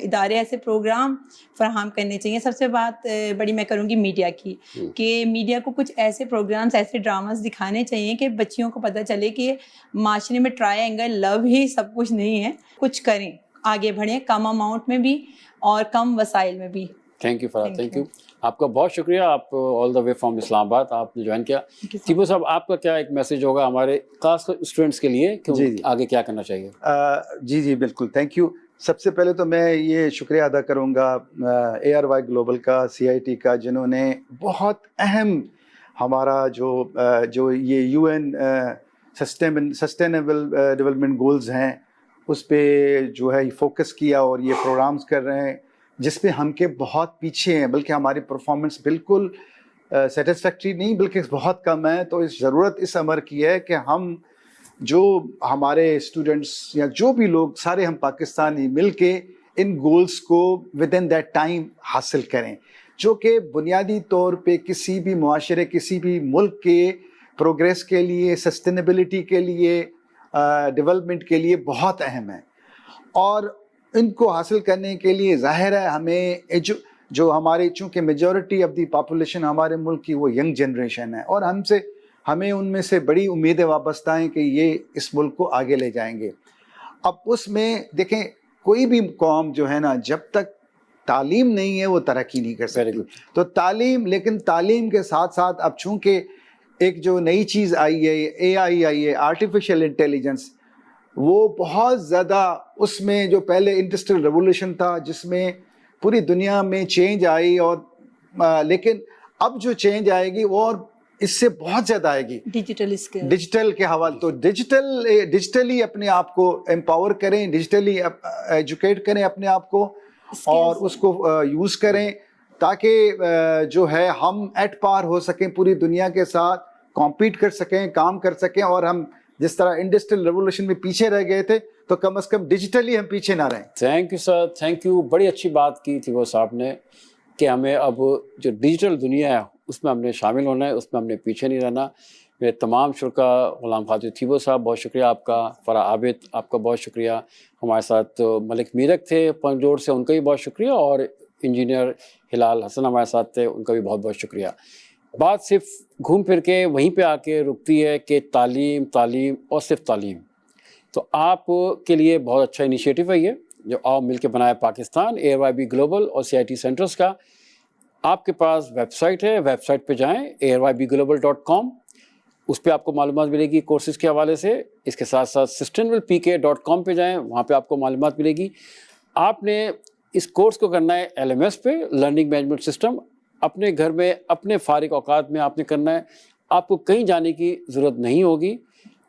ادارے, ایسے پروگرام فراہم کرنے چاہیے. سب سے بات بڑی میں کروں گی میڈیا کی, کہ میڈیا کو کچھ ایسے پروگرامز, ایسے ڈراماز دکھانے چاہیے کہ بچیوں کو پتہ چلے کہ معاشرے میں ٹرائی اینگل لو ہی سب کچھ نہیں ہے. کچھ کریں, آگے بڑھیں, کم اماؤنٹ میں بھی اور کم وسائل میں بھی. Thank you Farah, thank you. آپ کا بہت شکریہ, آپ آل دا وے فرام اسلام آباد آپ نے جوائن کیا. تیبو صاحب, آپ کا کیا ایک میسیج ہوگا ہمارے خاص اسٹوڈنٹس کے لیے کہ آگے کیا کرنا چاہیے؟ جی بالکل, تھینک یو. سب سے پہلے تو میں یہ شکریہ ادا کروں گا ARY گلوبل کا, CIT کا, جنہوں نے بہت اہم ہمارا جو یہ UN سسٹینیبل ڈیولپمنٹ گولز ہیں اس پہ جو ہے فوکس کیا اور یہ پروگرامز کر رہے ہیں, جس پہ ہم کے بہت پیچھے ہیں, بلکہ ہماری پرفارمنس بالکل سیٹسفیکٹری نہیں بلکہ بہت کم ہے. تو اس ضرورت اس امر کی ہے کہ ہم جو ہمارے اسٹوڈنٹس یا جو بھی لوگ سارے ہم پاکستانی مل کے ان گولز کو ود ان دیٹ ٹائم حاصل کریں, جو کہ بنیادی طور پہ کسی بھی معاشرے, کسی بھی ملک کے پروگریس کے لیے, سسٹینیبلٹی کے لیے, ڈیولپمنٹ کے لیے بہت اہم ہے. اور ان کو حاصل کرنے کے لیے ظاہر ہے ہمیں جو ہماری, چونکہ میجورٹی آف دی پاپولیشن ہمارے ملک کی وہ ینگ جنریشن ہے, اور ہمیں ان میں سے بڑی امیدیں وابستہ ہیں کہ یہ اس ملک کو آگے لے جائیں گے. اب اس میں دیکھیں, کوئی بھی قوم جو ہے نا, جب تک تعلیم نہیں ہے وہ ترقی نہیں کر سکتی. تو تعلیم, لیکن تعلیم کے ساتھ ساتھ اب چونکہ ایک جو نئی چیز آئی ہے, AI آئی ہے, آرٹیفیشیل انٹیلیجنس, وہ بہت زیادہ, اس میں جو پہلے انڈسٹریل ریولوشن تھا جس میں پوری دنیا میں چینج آئی, اور لیکن اب جو چینج آئے گی وہ اور اس سے بہت زیادہ آئے گی ڈیجیٹل کے حوالے. تو ڈیجیٹلی اپنے آپ کو امپاور کریں, ڈیجیٹلی ایجوکیٹ کریں اپنے آپ کو, اور اس کو یوز کریں تاکہ جو ہے ہم ایٹ پار ہو سکیں, پوری دنیا کے ساتھ کمپیٹ کر سکیں, کام کر سکیں. اور ہم جس طرح انڈسٹریل ریولوشن میں پیچھے رہ گئے تھے, تو کم از کم ڈیجیٹلی ہم پیچھے نہ رہیں. Thank you sir, thank you. بڑی اچھی بات کی تھی وہ صاحب نے کہ ہمیں اب جو ڈیجیٹل دنیا ہے اس میں ہم نے شامل ہونا ہے, اس میں ہم نے پیچھے نہیں رہنا. میرے تمام شرکا, غلام خادر تھیبو صاحب بہت شکریہ آپ کا, فرا عابد آپ کا بہت شکریہ, ہمارے ساتھ ملک میرک تھے پنجور سے, ان کا بھی بہت شکریہ, اور انجینئر ہلال حسن ہمارے ساتھ تھے, ان کا بھی بہت بہت شکریہ. بات صرف گھوم پھر کے وہیں پہ آ کے رکتی ہے کہ تعلیم تعلیم اور صرف تعلیم. تو آپ کے لیے بہت اچھا انیشیٹو ہے یہ جو آؤ مل کے بنایا پاکستان, ARYB گلوبل اور CIT سینٹرز کا. آپ کے پاس ویب سائٹ ہے, ویب سائٹ پہ جائیں ARYBglobal.com, اس پہ آپ کو معلومات ملے گی کورسز کے حوالے سے. اس کے ساتھ ساتھ sustainablepk.com پہ جائیں, وہاں پہ آپ کو معلومات ملے گی. آپ نے اس کورس کو کرنا ہے LMS پہ, لرننگ مینجمنٹ سسٹم, اپنے گھر میں اپنے فارغ اوقات میں آپ نے کرنا ہے. آپ کو کہیں جانے کی ضرورت نہیں ہوگی,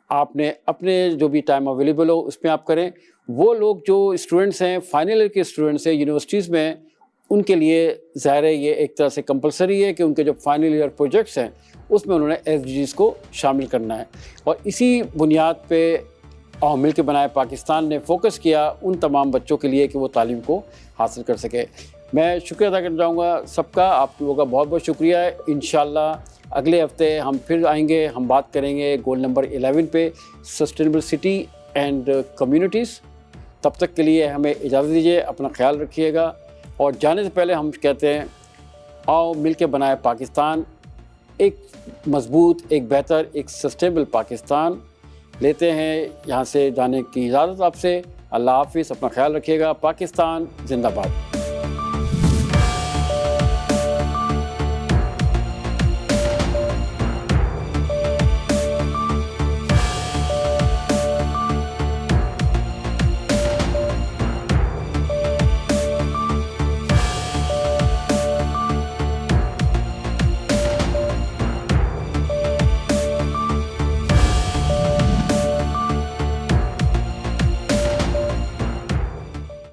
آپ نے اپنے جو بھی ٹائم اویلیبل ہو اس میں آپ کریں. وہ لوگ جو اسٹوڈنٹس ہیں فائنل ایئر کے اسٹوڈنٹس ہیں یونیورسٹیز میں، ان کے لیے ظاہر ہے یہ ایک طرح سے کمپلسری ہے کہ ان کے جو فائنل ایئر پروجیکٹس ہیں اس میں انہوں نے SDGs کو شامل کرنا ہے، اور اسی بنیاد پہ اور مل کے بنائے پاکستان نے فوکس کیا ان تمام بچوں کے لیے کہ وہ تعلیم کو حاصل کر سکے۔ میں شکریہ ادا کرنا چاہوں گا سب کا، آپ لوگوں کا بہت بہت شکریہ ہے۔ انشاءاللہ اگلے ہفتے ہم پھر آئیں گے، ہم بات کریں گے گول نمبر 11 پہ، سسٹینیبل سٹی اینڈ کمیونٹیز۔ تب تک کے لیے ہمیں اجازت دیجیے، اپنا خیال رکھیے گا، اور جانے سے پہلے ہم کہتے ہیں آؤ مل کے بنائے پاکستان، ایک مضبوط، ایک بہتر، ایک سسٹینیبل پاکستان۔ لیتے ہیں یہاں سے جانے کی اجازت آپ سے۔ اللہ حافظ، اپنا خیال رکھیے گا۔ پاکستان زندہ باد۔